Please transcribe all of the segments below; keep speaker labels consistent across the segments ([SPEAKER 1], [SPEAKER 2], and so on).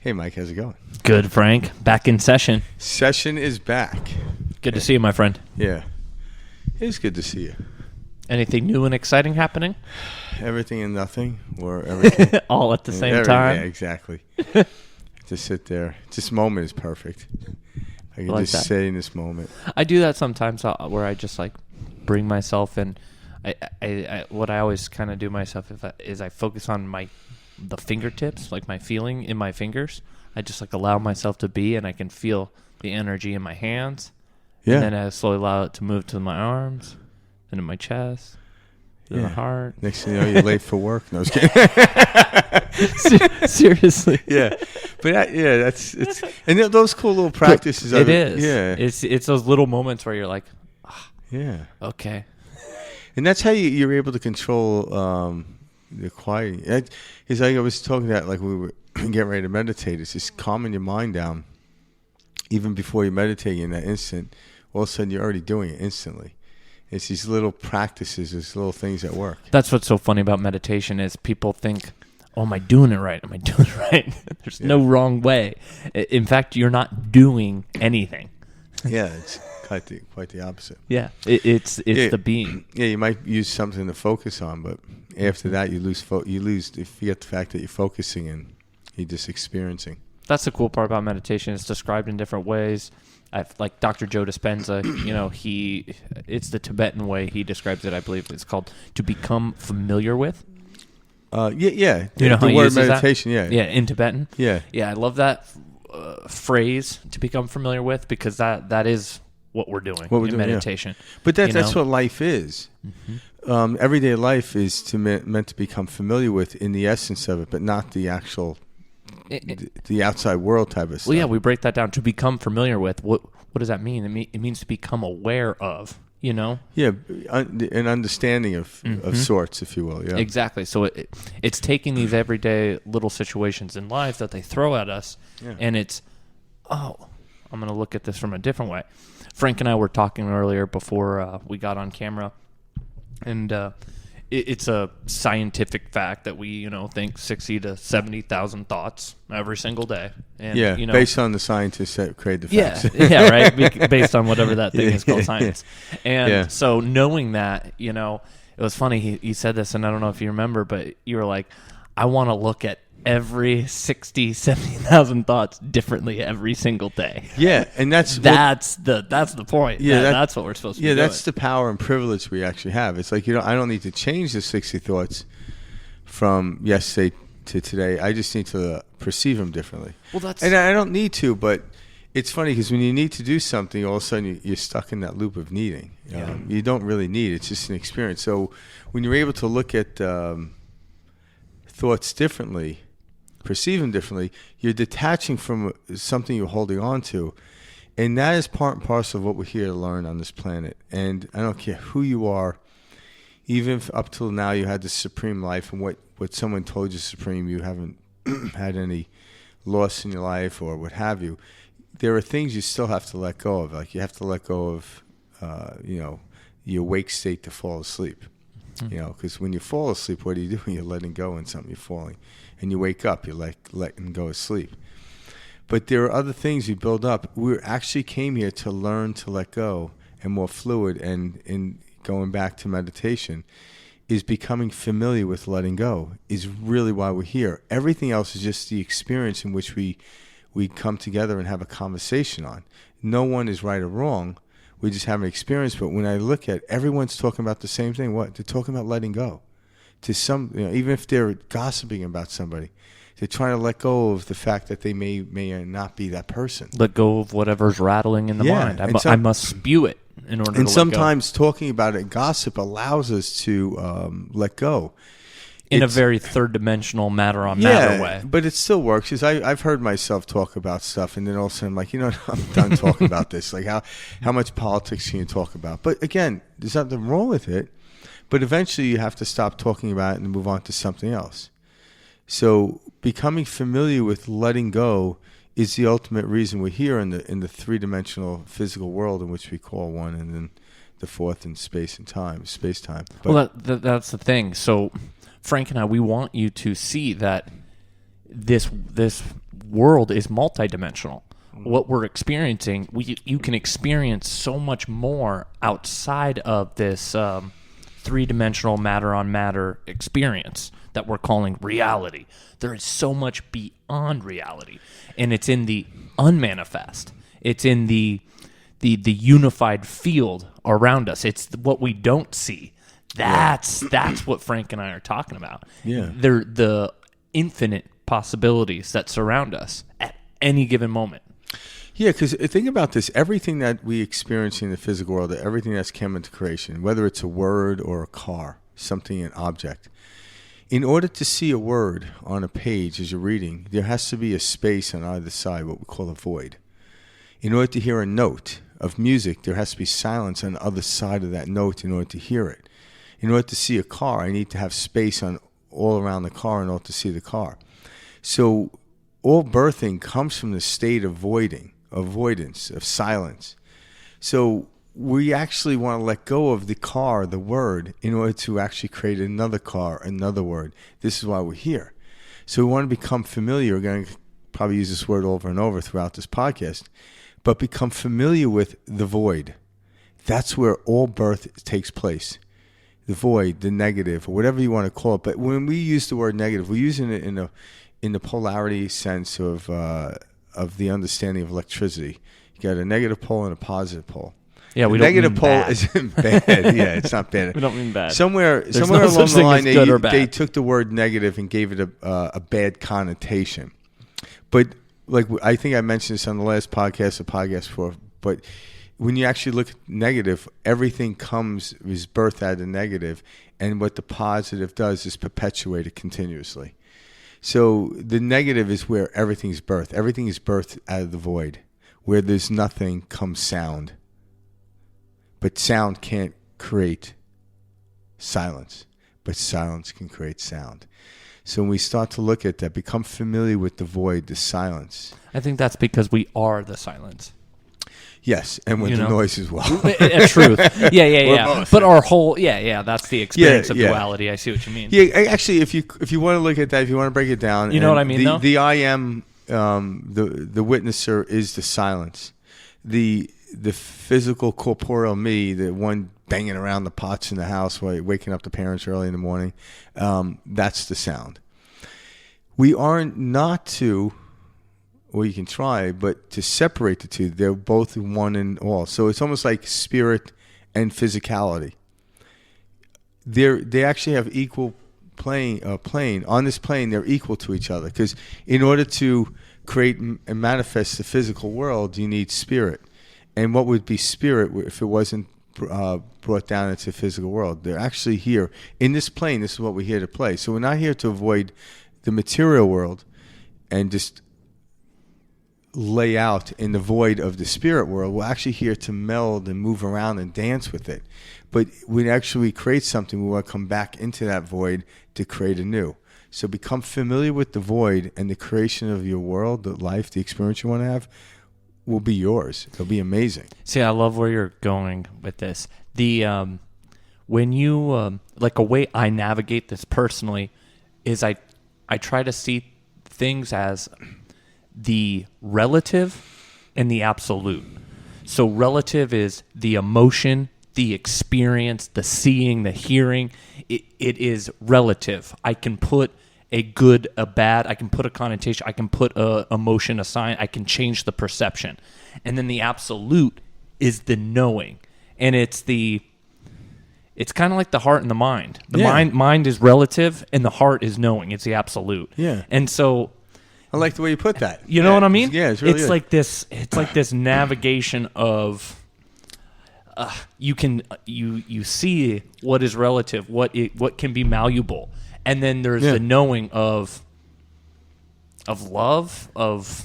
[SPEAKER 1] Hey, Mike, how's it going?
[SPEAKER 2] Good, Frank. Back in session.
[SPEAKER 1] Session is back.
[SPEAKER 2] Good to see you, my friend.
[SPEAKER 1] Yeah. It's good to see you.
[SPEAKER 2] Anything new and exciting happening?
[SPEAKER 1] Everything and nothing, or everything.
[SPEAKER 2] All at the same time?
[SPEAKER 1] Yeah, exactly. Just sit there. This moment is perfect. I can
[SPEAKER 2] like
[SPEAKER 1] just
[SPEAKER 2] that.
[SPEAKER 1] stay in this moment.
[SPEAKER 2] I do that sometimes where I just like bring myself in. What I always kind of do myself is I focus on the fingertips, like my feeling in my fingers. I just like allow myself to be, and I can feel the energy in my hands.
[SPEAKER 1] Yeah.
[SPEAKER 2] And then I slowly allow it to move to my arms, then to my chest, to my heart.
[SPEAKER 1] Next thing you know, you're late for work. No, I was kidding.
[SPEAKER 2] Seriously.
[SPEAKER 1] Yeah. But it's and those cool little practices.
[SPEAKER 2] It is.
[SPEAKER 1] Yeah.
[SPEAKER 2] It's those little moments where you're like,
[SPEAKER 1] yeah.
[SPEAKER 2] Okay.
[SPEAKER 1] And that's how you're able to control the quiet. It's like I was talking about, like we were getting ready to meditate. It's just calming your mind down. Even before you meditate in that instant, all of a sudden you're already doing it instantly. It's these little practices, these little things that work.
[SPEAKER 2] That's what's so funny about meditation is people think, oh, am I doing it right? Am I doing it right? There's no wrong way. In fact, you're not doing anything.
[SPEAKER 1] Yeah, it's quite the opposite.
[SPEAKER 2] Yeah, it's the being.
[SPEAKER 1] Yeah, you might use something to focus on, but after that you forget the fact that you're focusing and you're just experiencing.
[SPEAKER 2] That's the cool part about meditation. It's described in different ways. Like Dr. Joe Dispenza, it's the Tibetan way he describes it, I believe. It's called to become familiar with.
[SPEAKER 1] Yeah.
[SPEAKER 2] You know how
[SPEAKER 1] the
[SPEAKER 2] he
[SPEAKER 1] word
[SPEAKER 2] uses
[SPEAKER 1] meditation,
[SPEAKER 2] that?
[SPEAKER 1] yeah.
[SPEAKER 2] Yeah, in Tibetan.
[SPEAKER 1] Yeah.
[SPEAKER 2] Yeah, I love that phrase, to become familiar with, because that is what we're doing in meditation.
[SPEAKER 1] Yeah. But that's what life is. Mm-hmm. Everyday life is meant to become familiar with in the essence of it, but not the actual... the outside world type of stuff.
[SPEAKER 2] Well, yeah, we break that down. To become familiar with, what does that mean? It means to become aware of, Yeah,
[SPEAKER 1] an understanding of sorts, if you will. Yeah,
[SPEAKER 2] exactly. So it's taking these everyday little situations in life that they throw at us, and it's, I'm going to look at this from a different way. Frank and I were talking earlier before we got on camera, and it's a scientific fact that we, think 60 to 70,000 thoughts every single day. And,
[SPEAKER 1] based on the scientists that create the facts.
[SPEAKER 2] Yeah, right. Based on whatever that thing is called, science. And so knowing that, it was funny. He said this, and I don't know if you remember, but you were like, I want to look at every 60, 70,000 thoughts differently every single day.
[SPEAKER 1] Yeah, and that's
[SPEAKER 2] the point. Yeah, that's what we're supposed to be doing.
[SPEAKER 1] That's the power and privilege we actually have. It's like, I don't need to change the 60 thoughts from yesterday to today. I just need to perceive them differently. And I don't need to, but it's funny because when you need to do something, all of a sudden you're stuck in that loop of needing. You don't really need it. It's just an experience. So when you're able to look at thoughts differently, perceive them differently, you're detaching from something you're holding on to. And that is part and parcel of what we're here to learn on this planet. And I don't care who you are, even if up till now you had the supreme life and what someone told you supreme, you haven't had any loss in your life or what have you, there are things you still have to let go of. Like you have to let go of, the awake state to fall asleep. Because when you fall asleep, what are you doing? You're letting go in something. You're falling. And you wake up, you're like letting go of sleep. But there are other things you build up. We actually came here to learn to let go and more fluid. And in going back to meditation, is becoming familiar with letting go is really why we're here. Everything else is just the experience in which we come together and have a conversation on. No one is right or wrong. We just have an experience. But when I look at everyone's talking about the same thing, what? They're talking about letting go. To some, even if they're gossiping about somebody, they're trying to let go of the fact that they may not be that person.
[SPEAKER 2] Let go of whatever's rattling in the mind. I must spew it in order to let go.
[SPEAKER 1] And sometimes talking about it, gossip allows us to let go.
[SPEAKER 2] In a very third-dimensional matter-on-matter way.
[SPEAKER 1] But it still works. Because I've heard myself talk about stuff, and then all of a sudden I'm like, I'm done talking about this. Like, how much politics can you talk about? But again, there's nothing wrong with it. But eventually you have to stop talking about it and move on to something else. So becoming familiar with letting go is the ultimate reason we're here in the three-dimensional physical world in which we call one, and then the fourth in space time. But,
[SPEAKER 2] well, that's the thing. So Frank and I, we want you to see that this world is multidimensional. What we're experiencing, you can experience so much more outside of this three-dimensional matter-on-matter experience that we're calling reality. There is so much beyond reality, and it's in the unmanifest. It's in the unified field around us. It's what we don't see. That's what Frank and I are talking about.
[SPEAKER 1] Yeah.
[SPEAKER 2] They're the infinite possibilities that surround us at any given moment.
[SPEAKER 1] Yeah, because think about this. Everything that we experience in the physical world, everything that's come into creation, whether it's a word or a car, something, an object, in order to see a word on a page as you're reading, there has to be a space on either side, what we call a void. In order to hear a note of music, there has to be silence on the other side of that note in order to hear it. In order to see a car, I need to have space on all around the car in order to see the car. So all birthing comes from the state of avoidance, of silence. So we actually want to let go of the car, the word, in order to actually create another car, another word. This is why we're here. So we want to become familiar. We're going to probably use this word over and over throughout this podcast, but become familiar with the void. That's where all birth takes place. The void, the negative, or whatever you want to call it. But when we use the word negative, we're using it in the polarity sense of the understanding of electricity. You got a negative pole and a positive pole.
[SPEAKER 2] Yeah, we
[SPEAKER 1] the
[SPEAKER 2] don't
[SPEAKER 1] negative
[SPEAKER 2] mean
[SPEAKER 1] pole
[SPEAKER 2] bad.
[SPEAKER 1] isn't bad. Yeah, it's not bad.
[SPEAKER 2] We don't mean bad.
[SPEAKER 1] Somewhere
[SPEAKER 2] no
[SPEAKER 1] along
[SPEAKER 2] such
[SPEAKER 1] the
[SPEAKER 2] thing
[SPEAKER 1] line,
[SPEAKER 2] as good or bad.
[SPEAKER 1] they took the word negative and gave it a bad connotation. But like I think I mentioned this on the last podcast, before. But when you actually look at negative, everything is birthed out of the negative, and what the positive does is perpetuate it continuously. So the negative is where everything's birthed. Everything is birthed out of the void. Where there's nothing comes sound. But sound can't create silence. But silence can create sound. So when we start to look at that, become familiar with the void, the silence.
[SPEAKER 2] I think that's because we are the silence.
[SPEAKER 1] Yes, and with the noise as well.
[SPEAKER 2] Truth. Yeah.
[SPEAKER 1] Both.
[SPEAKER 2] But our whole, that's the experience of duality. I see what you mean.
[SPEAKER 1] Yeah, actually, if you want to look at that, if you want to break it down,
[SPEAKER 2] you know what I mean, though?
[SPEAKER 1] The I am, the witnesser is the silence. The physical, corporeal me, the one banging around the pots in the house, while waking up the parents early in the morning, that's the sound. We aren't not to... Well, you can try, but to separate the two, they're both one and all. So it's almost like spirit and physicality. They actually have equal plane. On this plane, they're equal to each other. Because in order to create and manifest the physical world, you need spirit. And what would be spirit if it wasn't brought down into the physical world? They're actually here. In this plane, this is what we're here to play. So we're not here to avoid the material world and just lay out in the void of the spirit world. We're actually here to meld and move around and dance with it. But when actually create something, we want to come back into that void to create a new. So become familiar with the void, and the creation of your world, the life, the experience you want to have will be yours. It'll be amazing.
[SPEAKER 2] See, I love where you're going with this. When you like, a way I navigate this personally is I try to see things as the relative and the absolute. So relative is the emotion, the experience, the seeing, the hearing. It is relative. I can put a good, a bad, I can put a connotation, I can put a emotion, a sign, I can change the perception. And then the absolute is the knowing. And it's kind of like the heart and the mind. The mind is relative, and the heart is knowing. It's the absolute.
[SPEAKER 1] Yeah.
[SPEAKER 2] And so
[SPEAKER 1] I like the way you put that.
[SPEAKER 2] You know what I mean?
[SPEAKER 1] Yeah, it's really good.
[SPEAKER 2] It's like this navigation of you see what is relative, what can be malleable, and then there's the knowing of love, of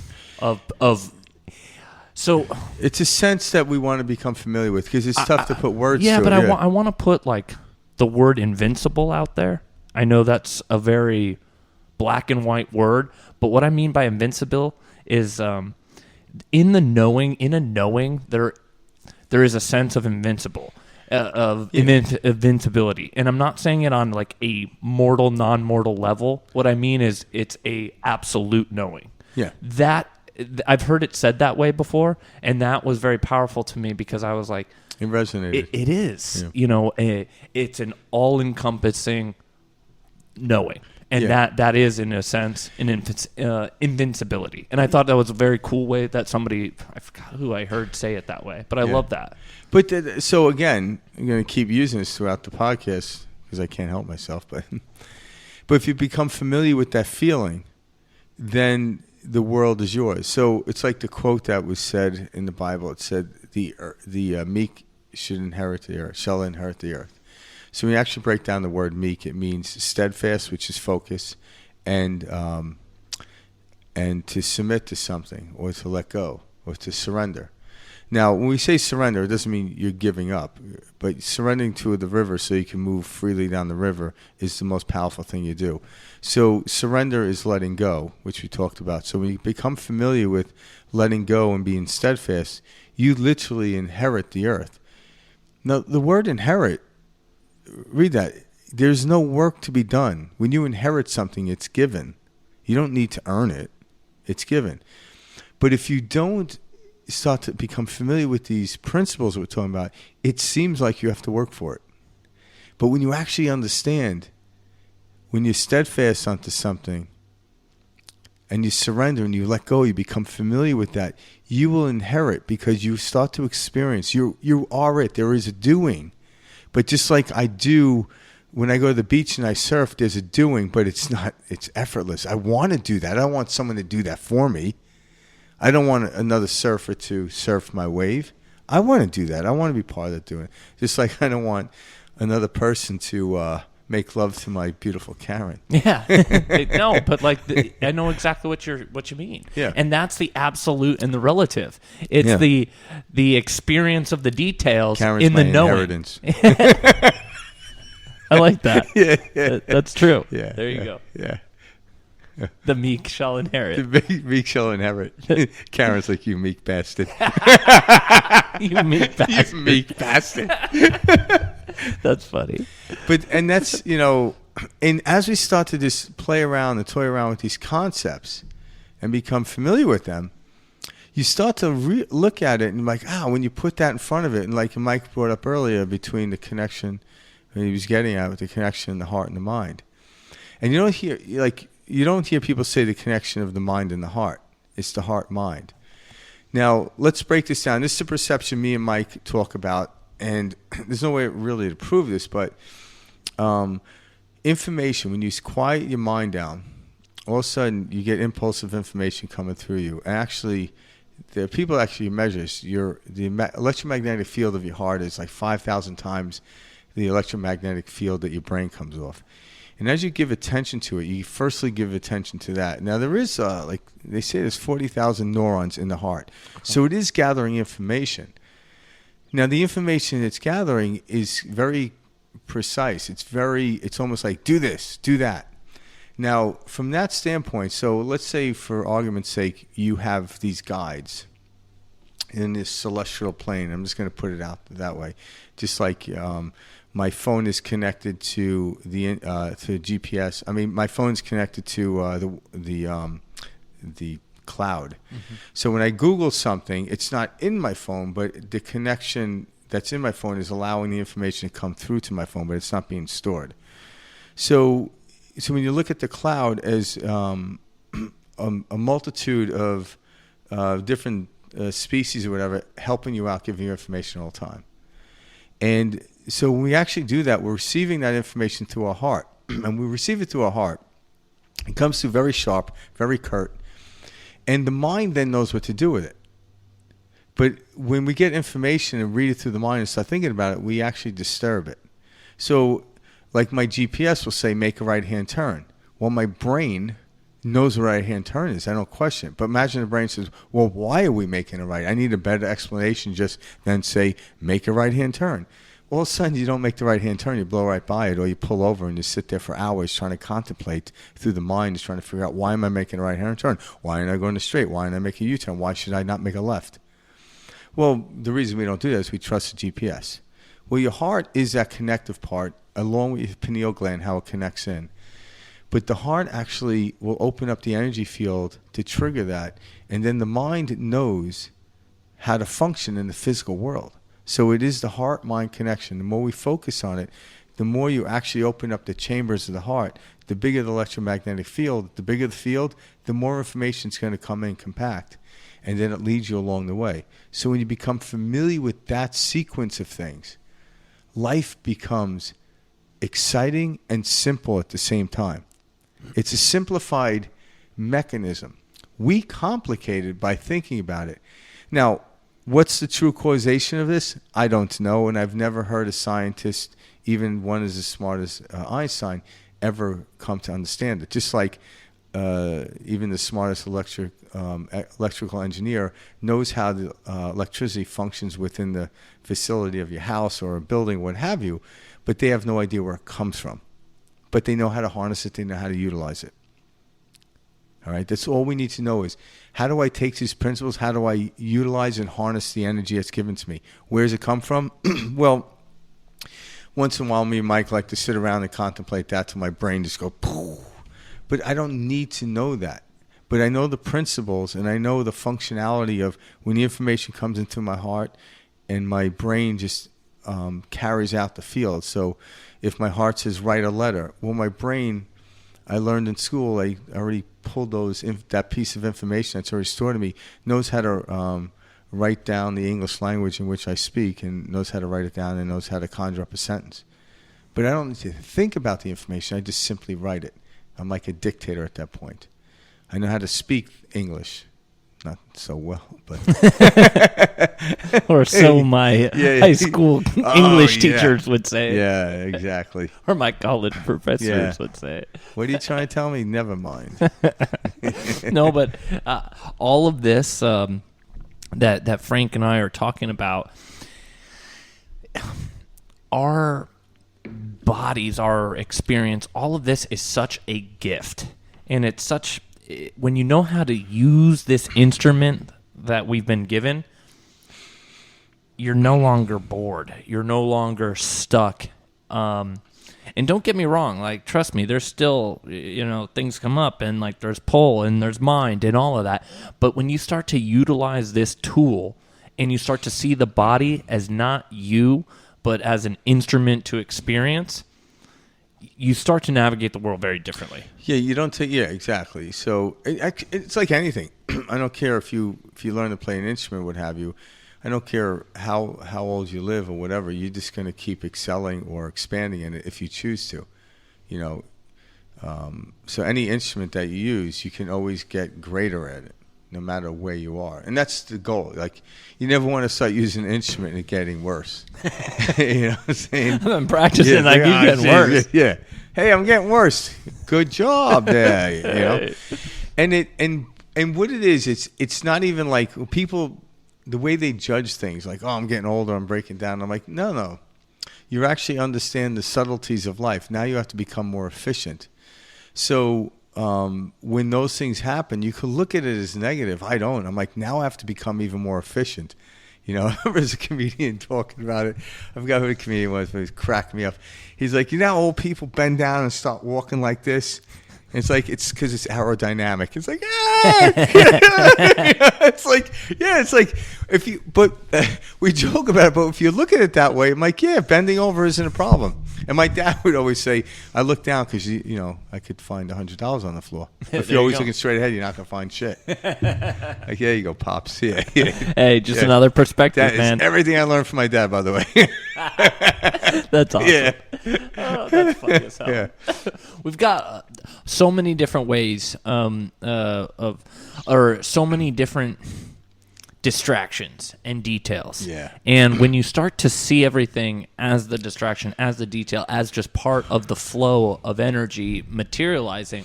[SPEAKER 2] so
[SPEAKER 1] it's a sense that we want to become familiar with, because it's tough to put words to.
[SPEAKER 2] Yeah, but
[SPEAKER 1] it.
[SPEAKER 2] I want to put like the word invincible out there. I know that's a very black and white word, but what I mean by invincible is in a knowing there is a sense of invincibility. And I'm not saying it on like a mortal, non-mortal level. What I mean is it's a absolute knowing.
[SPEAKER 1] Yeah.
[SPEAKER 2] That I've heard it said that way before, and that was very powerful to me because I was like,
[SPEAKER 1] it resonated.
[SPEAKER 2] It is.
[SPEAKER 1] Yeah.
[SPEAKER 2] You know, it's an all-encompassing knowing. And
[SPEAKER 1] Yeah.
[SPEAKER 2] that is, in a sense, an invincibility. And I thought that was a very cool way that somebody, I forgot who I heard say it that way, but I love that.
[SPEAKER 1] But so again, I'm going to keep using this throughout the podcast because I can't help myself. But if you become familiar with that feeling, then the world is yours. So it's like the quote that was said in the Bible. It said, the meek shall inherit the earth. So when you actually break down the word meek, it means steadfast, which is focus, and to submit to something, or to let go, or to surrender. Now, when we say surrender, it doesn't mean you're giving up, but surrendering to the river so you can move freely down the river is the most powerful thing you do. So surrender is letting go, which we talked about. So when you become familiar with letting go and being steadfast, you literally inherit the earth. Now, the word inherit, read that. There's no work to be done. When you inherit something, it's given. You don't need to earn it. It's given. But if you don't start to become familiar with these principles that we're talking about, it seems like you have to work for it. But when you actually understand, when you're steadfast onto something and you surrender and you let go, you become familiar with that, you will inherit because you start to experience. You are it. There is a doing. But just like I do when I go to the beach and I surf, there's a doing, but it's effortless. I want to do that. I don't want someone to do that for me. I don't want another surfer to surf my wave. I want to do that. I want to be part of that doing. Just like I don't want another person to make love to my beautiful Karen.
[SPEAKER 2] Yeah. No, but like I know exactly what you mean.
[SPEAKER 1] Yeah.
[SPEAKER 2] And that's the absolute and the relative. It's the experience of the details
[SPEAKER 1] Karen's
[SPEAKER 2] in the
[SPEAKER 1] my
[SPEAKER 2] knowing.
[SPEAKER 1] inheritance.
[SPEAKER 2] I like that.
[SPEAKER 1] Yeah.
[SPEAKER 2] That's true.
[SPEAKER 1] Yeah.
[SPEAKER 2] There you go.
[SPEAKER 1] Yeah.
[SPEAKER 2] The meek shall inherit.
[SPEAKER 1] The meek shall inherit. Karen's like, you meek bastard.
[SPEAKER 2] You meek bastard.
[SPEAKER 1] You meek bastard.
[SPEAKER 2] That's funny.
[SPEAKER 1] And that's, and as we start to just play around and toy around with these concepts and become familiar with them, you start to look at it and like, when you put that in front of it, and like Mike brought up earlier between the connection he was getting at with the connection in the heart and the mind. And you don't hear people say the connection of the mind and the heart. It's the heart-mind. Now, let's break this down. This is the perception me and Mike talk about, and there's no way really to prove this, but information, when you quiet your mind down, all of a sudden you get impulsive information coming through you. And actually, the people actually measures the electromagnetic field of your heart is like 5,000 times the electromagnetic field that your brain comes off. And as you give attention to it, you firstly give attention to that. Now, there is, like they say, there's 40,000 neurons in the heart. So it is gathering information. Now, the information it's gathering is very precise. It's almost like, do this, do that. Now, from that standpoint, so let's say for argument's sake, you have these guides in this celestial plane. I'm just going to put it out that way. Just like my phone is connected to the to GPS. I mean, my phone's connected to the cloud. Mm-hmm. So when I Google something, it's not in my phone, but the connection that's in my phone is allowing the information to come through to my phone, but it's not being stored. So when you look at the cloud as a multitude of different species or whatever helping you out, giving you information all the time. And so when we actually do that, we're receiving that information through our heart. And we receive it through our heart. It comes through very sharp, very curt. And the mind then knows what to do with it. But when we get information and read it through the mind and start thinking about it, we actually disturb it. So like my GPS will say, make a right-hand turn. Well, my brain knows what a right-hand turn is. I don't question it. But imagine the brain says, well, why are we making a right? I need a better explanation just than say, make a right-hand turn. All of a sudden, you don't make the right-hand turn. You blow right by it, or you pull over and you sit there for hours trying to contemplate through the mind, just trying to figure out, why am I making a right-hand turn? Why am I going straight? Why am I making a U-turn? Why should I not make a left? Well, the reason we don't do that is we trust the GPS. Well, your heart is that connective part, along with your pineal gland, how it connects in. But the heart actually will open up the energy field to trigger that. And then the mind knows how to function in the physical world. So it is the heart-mind connection. The more we focus on it, the more you actually open up the chambers of the heart, the bigger the electromagnetic field. The bigger the field, the more information is going to come in compact. And then it leads you along the way. So when you become familiar with that sequence of things, life becomes exciting and simple at the same time. It's a simplified mechanism. We complicate it by thinking about it. Now, what's the true causation of this? I don't know, and I've never heard a scientist, even one as smart as Einstein, ever come to understand it. Just like even the smartest electrical engineer knows how the electricity functions within the facility of your house or a building, what have you, but they have no idea where it comes from. But they know how to harness it, they know how to utilize it. All right, that's all we need to know is, how do I take these principles, how do I utilize and harness the energy that's given to me? Where does it come from? Well, once in a while, me and Mike like to sit around and contemplate that till my brain just go, poof. But I don't need to know that. But I know the principles, and I know the functionality of when the information comes into my heart and my brain just carries out the field. So if my heart says write a letter, well, my brain, I learned in school, I already pulled that piece of information that's already stored in me, knows how to write down the English language in which I speak, and knows how to write it down, and knows how to conjure up a sentence. But I don't need to think about the information. I just simply write it. I'm like a dictator at that point. I know how to speak English. Not so well, but...
[SPEAKER 2] Or so my high school English teachers would say.
[SPEAKER 1] Yeah, exactly.
[SPEAKER 2] Or my college professors would say.
[SPEAKER 1] What are you trying to tell me? Never mind.
[SPEAKER 2] No, but all of this that Frank and I are talking about, our bodies, our experience, all of this is such a gift. And it's such... When you know how to use this instrument that we've been given, you're no longer bored. You're no longer stuck. And don't get me wrong, like, trust me, there's still, things come up, and like there's pull and there's mind and all of that. But when you start to utilize this tool and you start to see the body as not you, but as an instrument to experience, you start to navigate the world very differently.
[SPEAKER 1] Yeah, you don't take. Yeah, exactly. So it's like anything. I don't care if you learn to play an instrument, what have you. I don't care how old you live or whatever. You're just going to keep excelling or expanding in it if you choose to. So any instrument that you use, you can always get greater at it, no matter where you are. And that's the goal. Like, you never want to start using an instrument and it getting worse. You know what I'm saying?
[SPEAKER 2] I've been practicing, I keep getting worse.
[SPEAKER 1] Yeah. Hey, I'm getting worse. Good job there, And what it is, it's not even like people, the way they judge things, like, oh, I'm getting older, I'm breaking down. I'm like, no. You actually understand the subtleties of life. Now you have to become more efficient. So when those things happen, you can look at it as negative. I don't. I'm like, now I have to become even more efficient. I remember as a comedian talking about it. I forgot who the comedian was, but he cracked me up. He's like, old people bend down and start walking like this. And it's like, it's because it's aerodynamic. It's like, it's like, we joke about it, but if you look at it that way, I'm like, bending over isn't a problem. And my dad would always say, I look down because, I could find $100 on the floor. If you're always looking straight ahead, you're not going to find shit. Like, there you go, Pops. Yeah.
[SPEAKER 2] Hey, just another perspective,
[SPEAKER 1] that
[SPEAKER 2] man.
[SPEAKER 1] Is everything I learned from my dad, by the way.
[SPEAKER 2] That's awesome.
[SPEAKER 1] Yeah.
[SPEAKER 2] Oh, that's funny as hell.
[SPEAKER 1] Yeah.
[SPEAKER 2] We've got so many different ways or so many different distractions and details.
[SPEAKER 1] Yeah.
[SPEAKER 2] And when you start to see everything as the distraction, as the detail, as just part of the flow of energy materializing,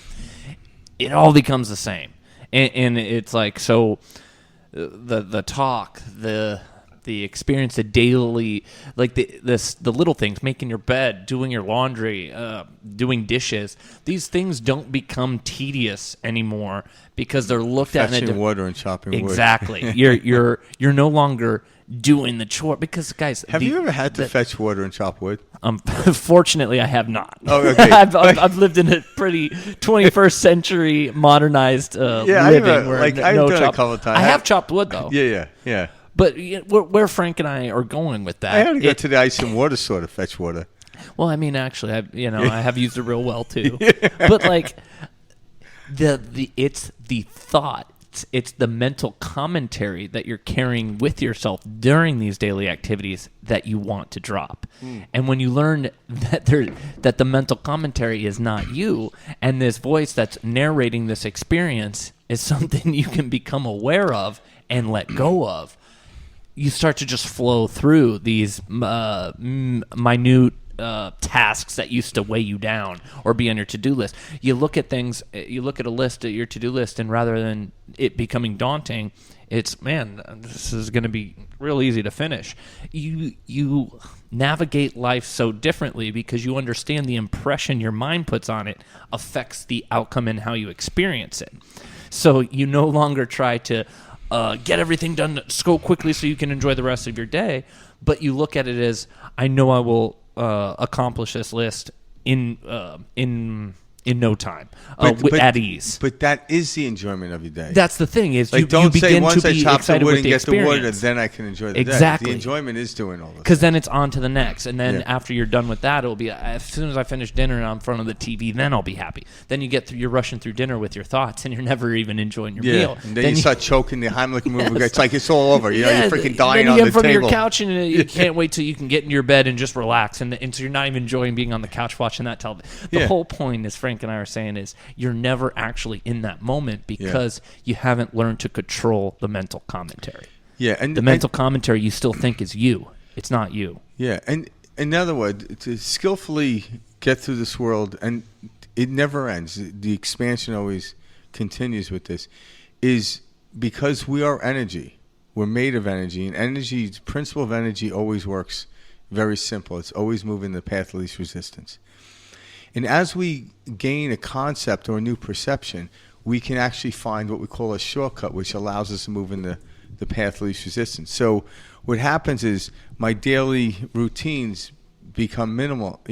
[SPEAKER 2] it all becomes the same. And it's like, so the talk, the the experience, the daily, like the little things, making your bed, doing your laundry, doing dishes. These things don't become tedious anymore because they're looked at in a
[SPEAKER 1] Fetching water and chopping wood.
[SPEAKER 2] Exactly. You're no longer doing the chore because, guys,
[SPEAKER 1] have you ever had to fetch water and chop wood?
[SPEAKER 2] Fortunately, I have not.
[SPEAKER 1] Oh, okay.
[SPEAKER 2] I've lived in a pretty 21st century modernized living.
[SPEAKER 1] I've
[SPEAKER 2] no
[SPEAKER 1] done it a couple of times.
[SPEAKER 2] I have chopped wood though.
[SPEAKER 1] Yeah.
[SPEAKER 2] But where Frank and I are going with that,
[SPEAKER 1] I had to go to the ice and water store to fetch water.
[SPEAKER 2] Well, I mean, actually, I have used it real well too. But like it's the thought. It's the mental commentary that you're carrying with yourself during these daily activities that you want to drop. And when you learn that the mental commentary is not you, and this voice that's narrating this experience is something you can become aware of and let go of, you start to just flow through these minute tasks that used to weigh you down or be on your to-do list. You look at things, you look at a list, at your to-do list, and rather than it becoming daunting, it's, man, this is going to be real easy to finish. You navigate life so differently because you understand the impression your mind puts on it affects the outcome and how you experience it. So you no longer try to get everything done so quickly so you can enjoy the rest of your day, but you look at it as, I know I will accomplish this list in no time, at ease.
[SPEAKER 1] But that is the enjoyment of your day.
[SPEAKER 2] That's the thing is,
[SPEAKER 1] like, don't
[SPEAKER 2] you
[SPEAKER 1] say
[SPEAKER 2] begin
[SPEAKER 1] once
[SPEAKER 2] to
[SPEAKER 1] I
[SPEAKER 2] be
[SPEAKER 1] chop the
[SPEAKER 2] excited
[SPEAKER 1] wood
[SPEAKER 2] with
[SPEAKER 1] and
[SPEAKER 2] the
[SPEAKER 1] get the water,
[SPEAKER 2] experience.
[SPEAKER 1] then I can enjoy the
[SPEAKER 2] Exactly.
[SPEAKER 1] day. The enjoyment is doing all this.
[SPEAKER 2] Because then it's on to the next, and then after you're done with that, it'll be as soon as I finish dinner and I'm in front of the TV, then I'll be happy. Then you're rushing through dinner with your thoughts, and you're never even enjoying your meal.
[SPEAKER 1] And then you start choking the Heimlich maneuver. It's like it's all over. You're freaking dying
[SPEAKER 2] then
[SPEAKER 1] on
[SPEAKER 2] you
[SPEAKER 1] the
[SPEAKER 2] get from
[SPEAKER 1] table.
[SPEAKER 2] your couch, and you can't wait till you can get in your bed and just relax, and so you're not even enjoying being on the couch watching that television. The whole point, as Frank and I are saying, is you're never actually in that moment because you haven't learned to control the mental commentary.
[SPEAKER 1] Yeah, and
[SPEAKER 2] the mental commentary you still think is you. It's not you.
[SPEAKER 1] Yeah, and in other words, to skillfully get through this world, and it never ends. The expansion always continues with this, is because we are energy. We're made of energy, and energy, the principle of energy always works very simple. It's always moving the path of least resistance. And as we gain a concept or a new perception, we can actually find what we call a shortcut, which allows us to move in the path of least resistance. So what happens is my daily routines become minimal.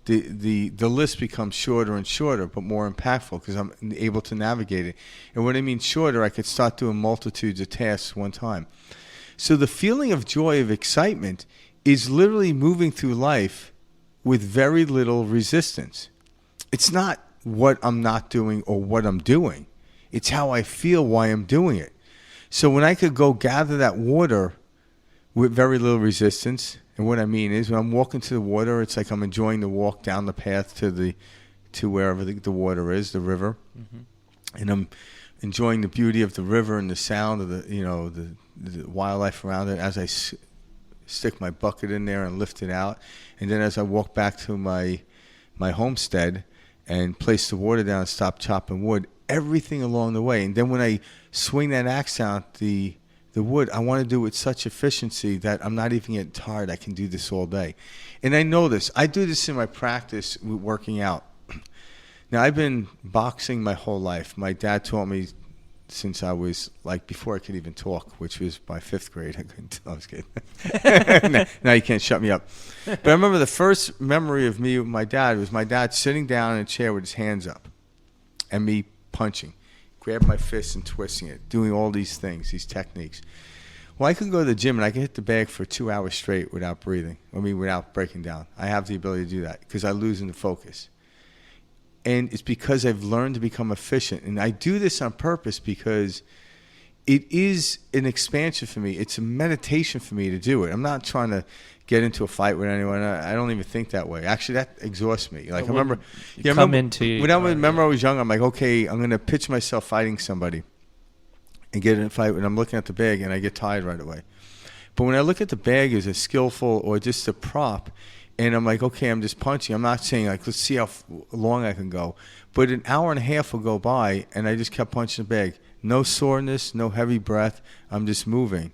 [SPEAKER 1] The list becomes shorter and shorter, but more impactful because I'm able to navigate it. And when I mean shorter, I could start doing multitudes of tasks one time. So the feeling of joy, of excitement, is literally moving through life with very little resistance. It's not what I'm not doing or what I'm doing. It's how I feel why I'm doing it. So when I could go gather that water with very little resistance, and what I mean is when I'm walking to the water, it's like I'm enjoying the walk down the path to wherever the water is, the river. Mm-hmm. And I'm enjoying the beauty of the river and the sound of the wildlife around it as I stick my bucket in there and lift it out. And then as I walk back to my homestead and place the water down and stop chopping wood, everything along the way. And then when I swing that axe down the wood, I want to do it with such efficiency that I'm not even getting tired. I can do this all day. And I know this. I do this in my practice with working out. Now, I've been boxing my whole life. My dad taught me since I was, like, before I could even talk, which was by 5th grade. I was kidding. Now you can't shut me up. But I remember the first memory of me with my dad was my dad sitting down in a chair with his hands up and me punching, grabbing my fist and twisting it, doing all these things, these techniques. Well, I could go to the gym and I could hit the bag for 2 hours straight without breathing. Without breaking down. I have the ability to do that because I lose in the focus. And it's because I've learned to become efficient. And I do this on purpose because it is an expansion for me. It's a meditation for me to do it. I'm not trying to get into a fight with anyone. I don't even think that way. Actually, that exhausts me. Like, I remember, when I was young, I'm like, okay, I'm going to pitch myself fighting somebody and get in a fight. When I'm looking at the bag and I get tired right away. But when I look at the bag as a skillful or just a prop, and I'm like, okay, I'm just punching. I'm not saying, like, let's see how long I can go. But an hour and a half will go by, and I just kept punching the bag. No soreness, no heavy breath. I'm just moving.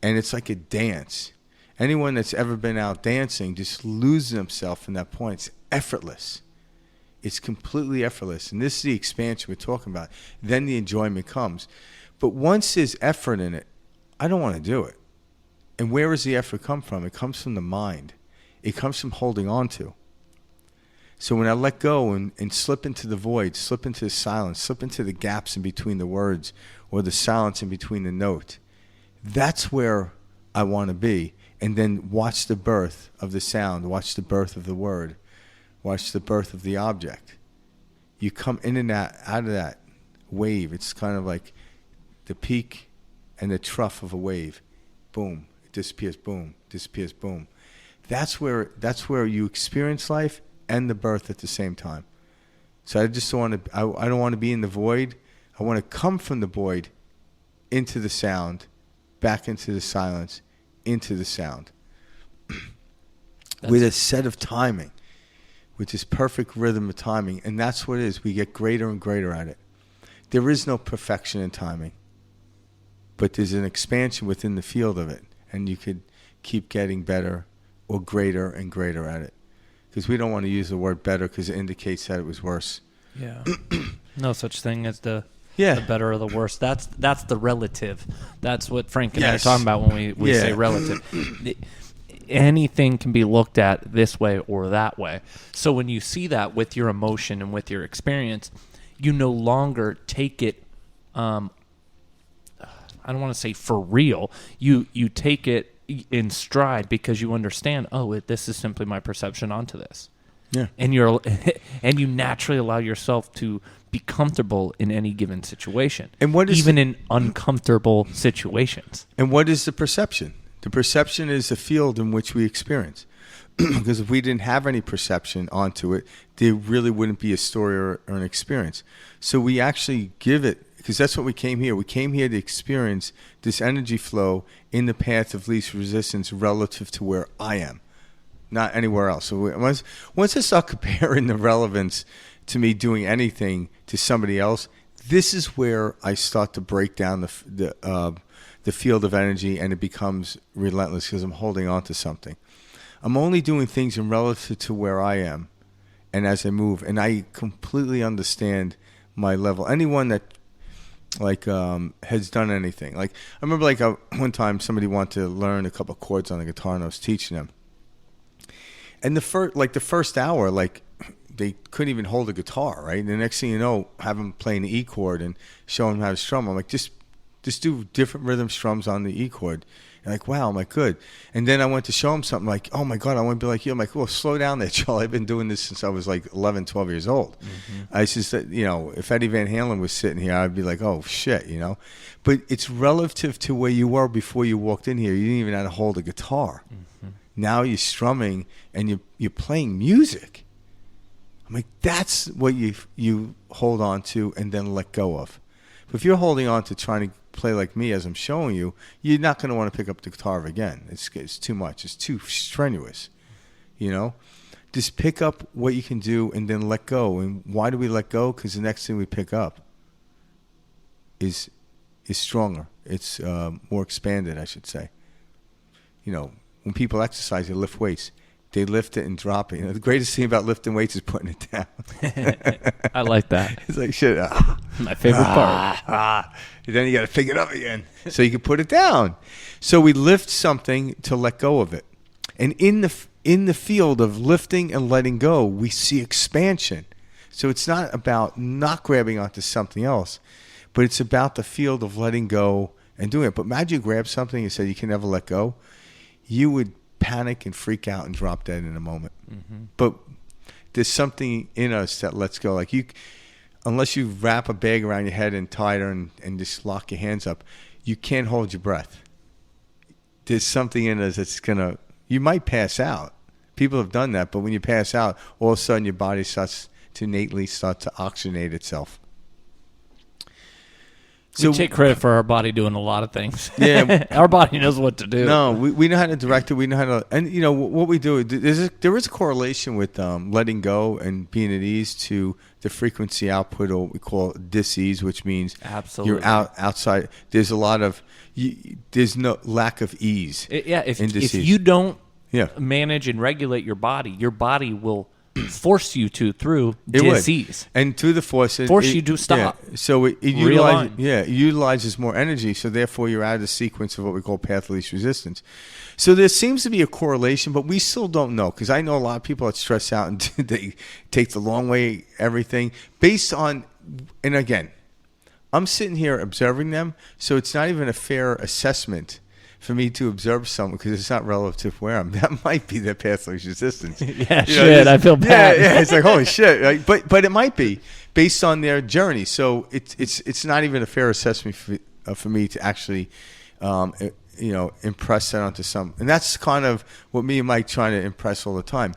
[SPEAKER 1] And it's like a dance. Anyone that's ever been out dancing just loses himself in that point. It's effortless. It's completely effortless. And this is the expansion we're talking about. Then the enjoyment comes. But once there's effort in it, I don't want to do it. And where does the effort come from? It comes from the mind. It comes from holding on to. So when I let go and slip into the void, slip into the silence, slip into the gaps in between the words or the silence in between the note, that's where I want to be. And then watch the birth of the sound, watch the birth of the word, watch the birth of the object. You come in and out of that wave. It's kind of like the peak and the trough of a wave. Boom, it disappears, boom, disappears, boom. That's where you experience life and the birth at the same time. So I just don't want to. I don't want to be in the void. I want to come from the void into the sound, back into the silence, into the sound, with a set of timing, with this perfect rhythm of timing, and that's what it is. We get greater and greater at it. There is no perfection in timing, but there's an expansion within the field of it, and you could keep getting better or greater and greater at it. Because we don't want to use the word better because it indicates that it was worse.
[SPEAKER 2] Yeah. No such thing as the better or the worse. That's the relative. That's what Frank and I are talking about when we say relative. Anything can be looked at this way or that way. So when you see that with your emotion and with your experience, you no longer take it, I don't want to say for real. You take it in stride because you understand, this is simply my perception onto this. Yeah. And you naturally allow yourself to be comfortable in any given situation. And what is even in uncomfortable situations.
[SPEAKER 1] And what is the perception? The perception is the field in which we experience. Because if we didn't have any perception onto it, there really wouldn't be a story or an experience. So we actually give it, because that's what we came here. We came here to experience this energy flow in the path of least resistance relative to where I am, not anywhere else. So once I start comparing the relevance to me doing anything to somebody else, this is where I start to break down the field of energy, and it becomes relentless because I'm holding on to something. I'm only doing things in relative to where I am and as I move, and I completely understand my level. Anyone that has done anything. Like I remember one time somebody wanted to learn a couple of chords on the guitar and I was teaching them. And the first hour, they couldn't even hold a guitar, right? And the next thing you know, have them playing the E chord and showing them how to strum. I'm like, just do different rhythm strums on the E chord. And wow, I'm like, good. And then I went to show him something like, oh my God, I want to be like you. I'm like, well, slow down there, Joel. I've been doing this since I was 11, 12 years old. Mm-hmm. I just, if Eddie Van Halen was sitting here, I'd be like, oh shit, But it's relative to where you were before you walked in here. You didn't even know how to hold a guitar. Mm-hmm. Now you're strumming and you're playing music. I'm like, that's what you hold on to and then let go of. But if you're holding on to trying to play like me as I'm showing you, you're not going to want to pick up the guitar again. It's too much. It's too strenuous. Just pick up what you can do and then let go. And why do we let go? Because the next thing we pick up is stronger. It's more expanded, I should say. When people exercise, they lift weights. They lift it and drop it. The greatest thing about lifting weights is putting it down.
[SPEAKER 2] I like that.
[SPEAKER 1] It's like shit.
[SPEAKER 2] My favorite part.
[SPEAKER 1] And then you got to pick it up again so you can put it down. So we lift something to let go of it. And in the field of lifting and letting go, we see expansion. So it's not about not grabbing onto something else, but it's about the field of letting go and doing it. But imagine you grab something and said you can never let go. You would panic and freak out and drop dead in a moment. Mm-hmm. But there's something in us that lets go. Unless you wrap a bag around your head and tie it and just lock your hands up, you can't hold your breath. There's something in us that's you might pass out. People have done that, but when you pass out, all of a sudden your body starts to innately start to oxygenate itself.
[SPEAKER 2] We take credit for our body doing a lot of things.
[SPEAKER 1] Yeah.
[SPEAKER 2] Our body knows what to do.
[SPEAKER 1] No, we know how to direct it. We know how to, and what we do. There is a correlation with letting go and being at ease to the frequency output, or what we call dis-ease, which means
[SPEAKER 2] Absolutely.
[SPEAKER 1] you're outside. There's a lot of there's no lack of ease.
[SPEAKER 2] If you don't
[SPEAKER 1] Yeah.
[SPEAKER 2] manage and regulate your body will force you to through
[SPEAKER 1] It would.
[SPEAKER 2] disease.
[SPEAKER 1] And through the force
[SPEAKER 2] You to stop.
[SPEAKER 1] Yeah. So it
[SPEAKER 2] Realign.
[SPEAKER 1] utilizes more energy. So therefore, you're out of the sequence of what we call path of least resistance. So there seems to be a correlation, but we still don't know, because I know a lot of people that stress out and they take the long way, everything based on. And again, I'm sitting here observing them, so it's not even a fair assessment for me to observe someone, because it's not relative to where I'm. That might be their path of least resistance.
[SPEAKER 2] I feel bad.
[SPEAKER 1] Yeah, it's like, holy shit. Right? But it might be based on their journey. So it's not even a fair assessment for me to actually, impress that onto some. And that's kind of what me and Mike trying to impress all the time.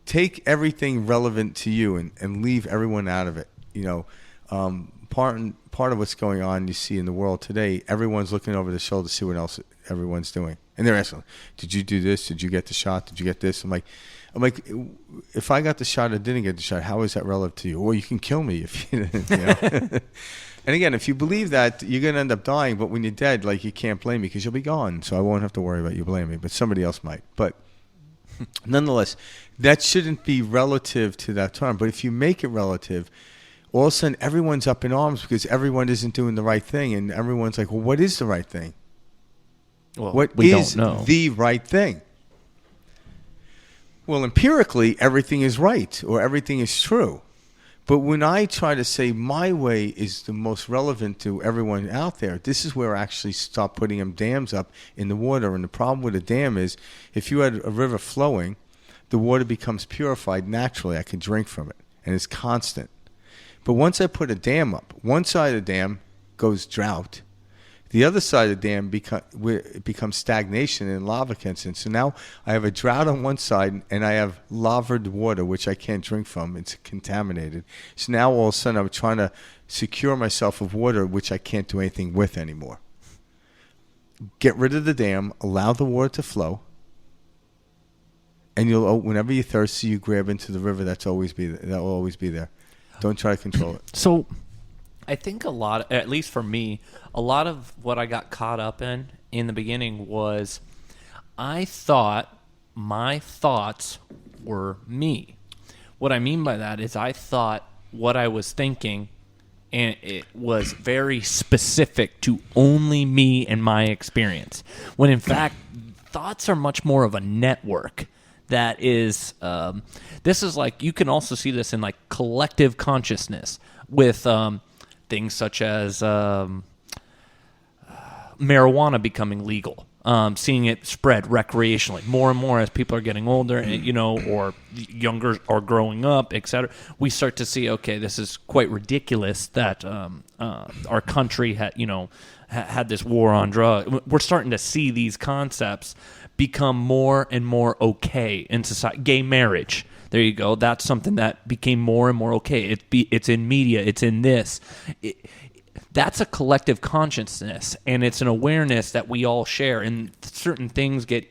[SPEAKER 1] Take everything relevant to you and leave everyone out of it. Part of what's going on you see in the world today, everyone's looking over the shoulder to see what else everyone's doing. And they're asking, did you do this? Did you get the shot? Did you get this? I'm like, if I got the shot or didn't get the shot, how is that relevant to you? Well, you can kill me if you didn't. And again, if you believe that, you're going to end up dying. But when you're dead, like, you can't blame me because you'll be gone. So I won't have to worry about you blaming me. But somebody else might. But nonetheless, that shouldn't be relative to that term. But if you make it relative, all of a sudden everyone's up in arms because everyone isn't doing the right thing. And everyone's like, well, what is the right thing?
[SPEAKER 2] Well,
[SPEAKER 1] what
[SPEAKER 2] we
[SPEAKER 1] is
[SPEAKER 2] don't know.
[SPEAKER 1] the right thing? Well, empirically, everything is right or everything is true. But when I try to say my way is the most relevant to everyone out there, this is where I actually start putting them dams up in the water. And the problem with a dam is if you had a river flowing, the water becomes purified naturally. I can drink from it, and it's constant. But once I put a dam up, one side of the dam goes drought. The other side of the dam becomes stagnation and lava gets in. So now I have a drought on one side and I have lavaed water, which I can't drink from. It's contaminated. So now all of a sudden I'm trying to secure myself of water, which I can't do anything with anymore. Get rid of the dam, allow the water to flow, and whenever you're thirsty, you grab into the river. That will always be there. Don't try to control it.
[SPEAKER 2] So I think at least for me, a lot of what I got caught up in the beginning was I thought my thoughts were me. What I mean by that is I thought what I was thinking, and it was very specific to only me and my experience. When in fact, thoughts are much more of a network. That is, this is like, you can also see this in like collective consciousness with things such as marijuana becoming legal, seeing it spread recreationally more and more as people are getting older, and, or younger or growing up, etc. We start to see, okay, this is quite ridiculous that our country had this war on drugs. We're starting to see these concepts become more and more okay in society. Gay marriage, there you go. That's something that became more and more okay. It's in media. It's in this. That's a collective consciousness, and it's an awareness that we all share. And certain things get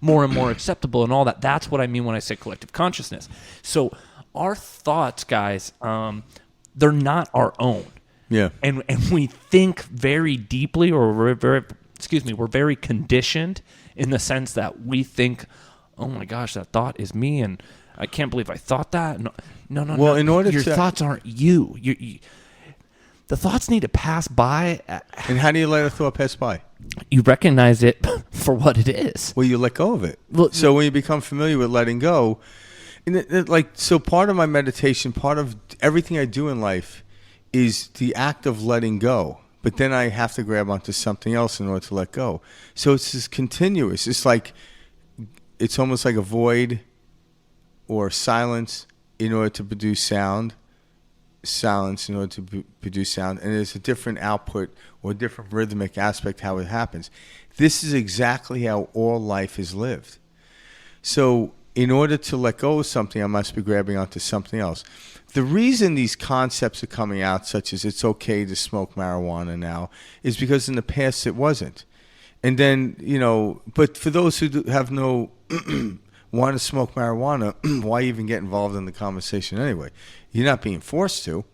[SPEAKER 2] more and more acceptable, and all that. That's what I mean when I say collective consciousness. So our thoughts, guys, they're not our own.
[SPEAKER 1] Yeah,
[SPEAKER 2] and we think very deeply, or we're very conditioned in the sense that we think, oh my gosh, that thought is me, and I can't believe I thought that. No.
[SPEAKER 1] Well, in order
[SPEAKER 2] your
[SPEAKER 1] to
[SPEAKER 2] thoughts aren't you. The thoughts need to pass by.
[SPEAKER 1] And how do you let a thought pass by?
[SPEAKER 2] You recognize it for what it is.
[SPEAKER 1] Well, you let go of it.
[SPEAKER 2] Well,
[SPEAKER 1] so when you become familiar with letting go, so part of my meditation, part of everything I do in life is the act of letting go. But then I have to grab onto something else in order to let go. So it's just continuous. It's almost like a void or silence in order to produce sound. Silence in order to produce sound. And there's a different output or different rhythmic aspect how it happens. This is exactly how all life is lived. So in order to let go of something, I must be grabbing onto something else. The reason these concepts are coming out, such as it's okay to smoke marijuana now, is because in the past it wasn't. And then, but for those who have no want to smoke marijuana, why even get involved in the conversation anyway? You're not being forced to.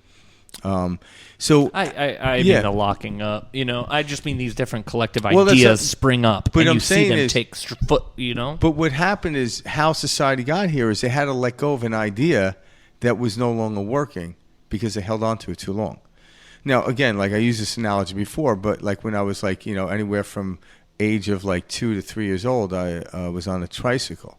[SPEAKER 1] So
[SPEAKER 2] I mean the locking up. I just mean these different collective ideas spring up, and you see them take foot.
[SPEAKER 1] But what happened is how society got here is they had to let go of an idea that was no longer working because they held on to it too long. Now, again, like I used this analogy before, but like when I was like, anywhere from age of like 2 to 3 years old, I was on a tricycle.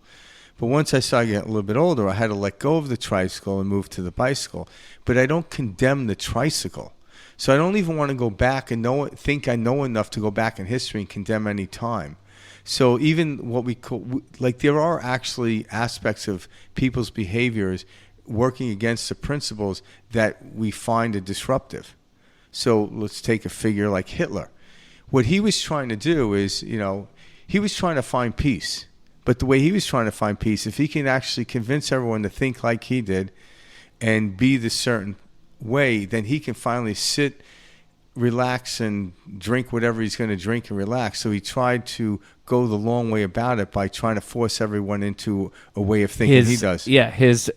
[SPEAKER 1] But once I started getting a little bit older, I had to let go of the tricycle and move to the bicycle. But I don't condemn the tricycle. So I don't even want to go back and think I know enough to go back in history and condemn any time. So even what we call, like there are actually aspects of people's behaviors working against the principles that we find are disruptive. So let's take a figure like Hitler. What he was trying to do is, he was trying to find peace. But the way he was trying to find peace, if he can actually convince everyone to think like he did and be the certain way, then he can finally sit, relax, and drink whatever he's going to drink and relax. So he tried to go the long way about it by trying to force everyone into a way of thinking he does.
[SPEAKER 2] Yeah, his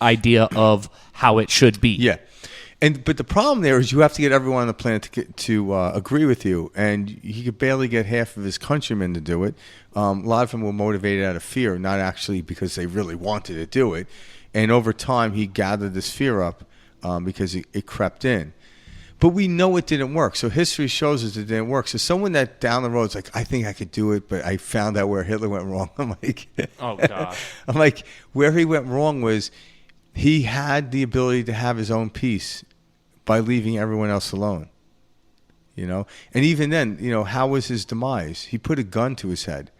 [SPEAKER 2] idea of how it should be.
[SPEAKER 1] Yeah. But the problem there is you have to get everyone on the planet to agree with you, and he could barely get half of his countrymen to do it. A lot of them were motivated out of fear, not actually because they really wanted to do it. And over time, he gathered this fear up because it crept in. But we know it didn't work. So history shows us it didn't work. So someone that down the road is like, I think I could do it, but I found out where Hitler went wrong. I'm like,
[SPEAKER 2] oh, God.
[SPEAKER 1] I'm like, where he went wrong was he had the ability to have his own peace by leaving everyone else alone, And even then, how was his demise? He put a gun to his head.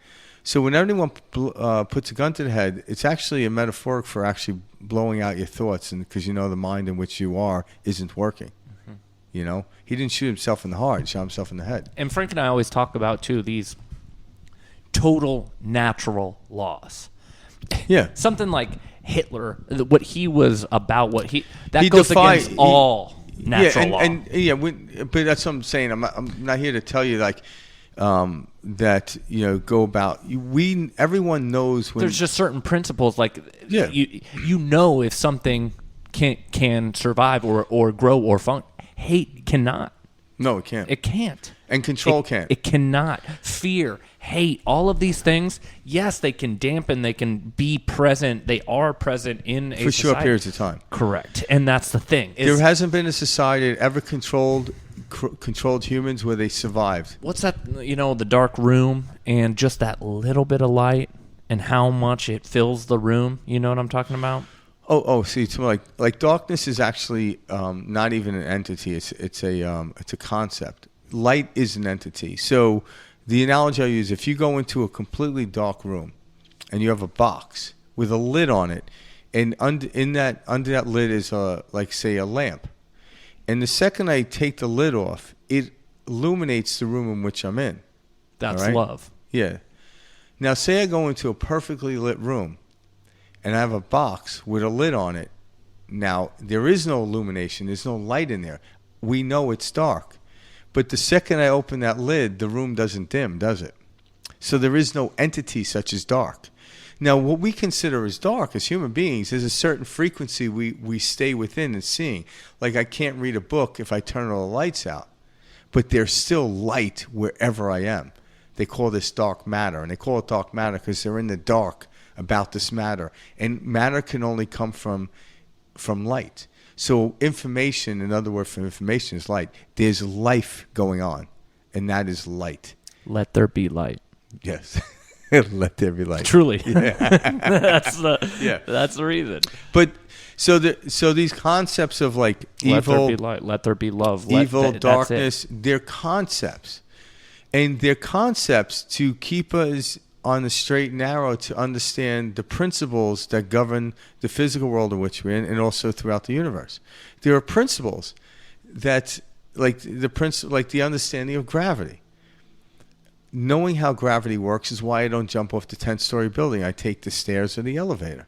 [SPEAKER 1] So when anyone puts a gun to the head, it's actually a metaphoric for actually blowing out your thoughts, and because the mind in which you are isn't working. Mm-hmm. He didn't shoot himself in the heart; he shot himself in the head.
[SPEAKER 2] And Frank and I always talk about too these total natural laws.
[SPEAKER 1] Yeah,
[SPEAKER 2] something like Hitler, what he was about, that goes against all natural law.
[SPEAKER 1] But that's what I'm saying. I'm not here to tell you like that. Go about. Everyone knows when
[SPEAKER 2] there's just certain principles. Like if something can survive or grow or function. Hate cannot.
[SPEAKER 1] No, it can't.
[SPEAKER 2] It can't.
[SPEAKER 1] And control can't.
[SPEAKER 2] It cannot. Fear, hate, all of these things, yes, they can dampen, they can be present. They are present in a society.
[SPEAKER 1] For short periods of time.
[SPEAKER 2] Correct. And that's the thing.
[SPEAKER 1] There hasn't been a society that ever controlled humans where they survived.
[SPEAKER 2] What's that, the dark room and just that little bit of light and how much it fills the room? You know what I'm talking about?
[SPEAKER 1] See, it's more like darkness is actually not even an entity. It's a concept. Light is an entity. So the analogy I use: if you go into a completely dark room and you have a box with a lid on it, and under that lid is say a lamp, and the second I take the lid off, it illuminates the room in which I'm in.
[SPEAKER 2] That's love.
[SPEAKER 1] Yeah. Now, say I go into a perfectly lit room, and I have a box with a lid on it. Now, there is no illumination. There's no light in there. We know it's dark. But the second I open that lid, the room doesn't dim, does it? So there is no entity such as dark. Now, what we consider as dark as human beings is a certain frequency we stay within and seeing. Like I can't read a book if I turn all the lights out. But there's still light wherever I am. They call this dark matter. And they call it dark matter because they're in the dark about this matter. And matter can only come from light. So information, another word for information is light. There's life going on, and that is light.
[SPEAKER 2] Let there be light.
[SPEAKER 1] Yes. Let there be light.
[SPEAKER 2] Truly. Yeah. That's the reason.
[SPEAKER 1] But so these concepts of like evil,
[SPEAKER 2] let there be light, let there be love,
[SPEAKER 1] evil, darkness, they're concepts. And they're concepts to keep us on the straight and narrow to understand the principles that govern the physical world in which we're in and also throughout the universe. There are principles that, like the understanding of gravity. knowing how gravity works is why I don't jump off the 10-story building. I take the stairs or the elevator.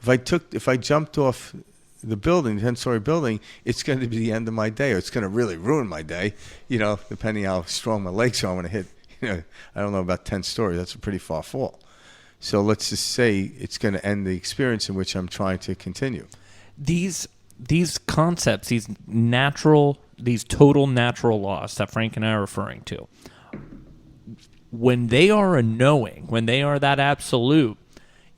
[SPEAKER 1] If I jumped off the building, the 10-story building, it's going to be the end of my day, or it's going to really ruin my day, depending how strong my legs are when I hit, I don't know about 10 stories. That's a pretty far fall. So let's just say it's going to end the experience in which I'm trying to continue.
[SPEAKER 2] These concepts, these total natural laws that Frank and I are referring to, when they are a knowing, when they are that absolute,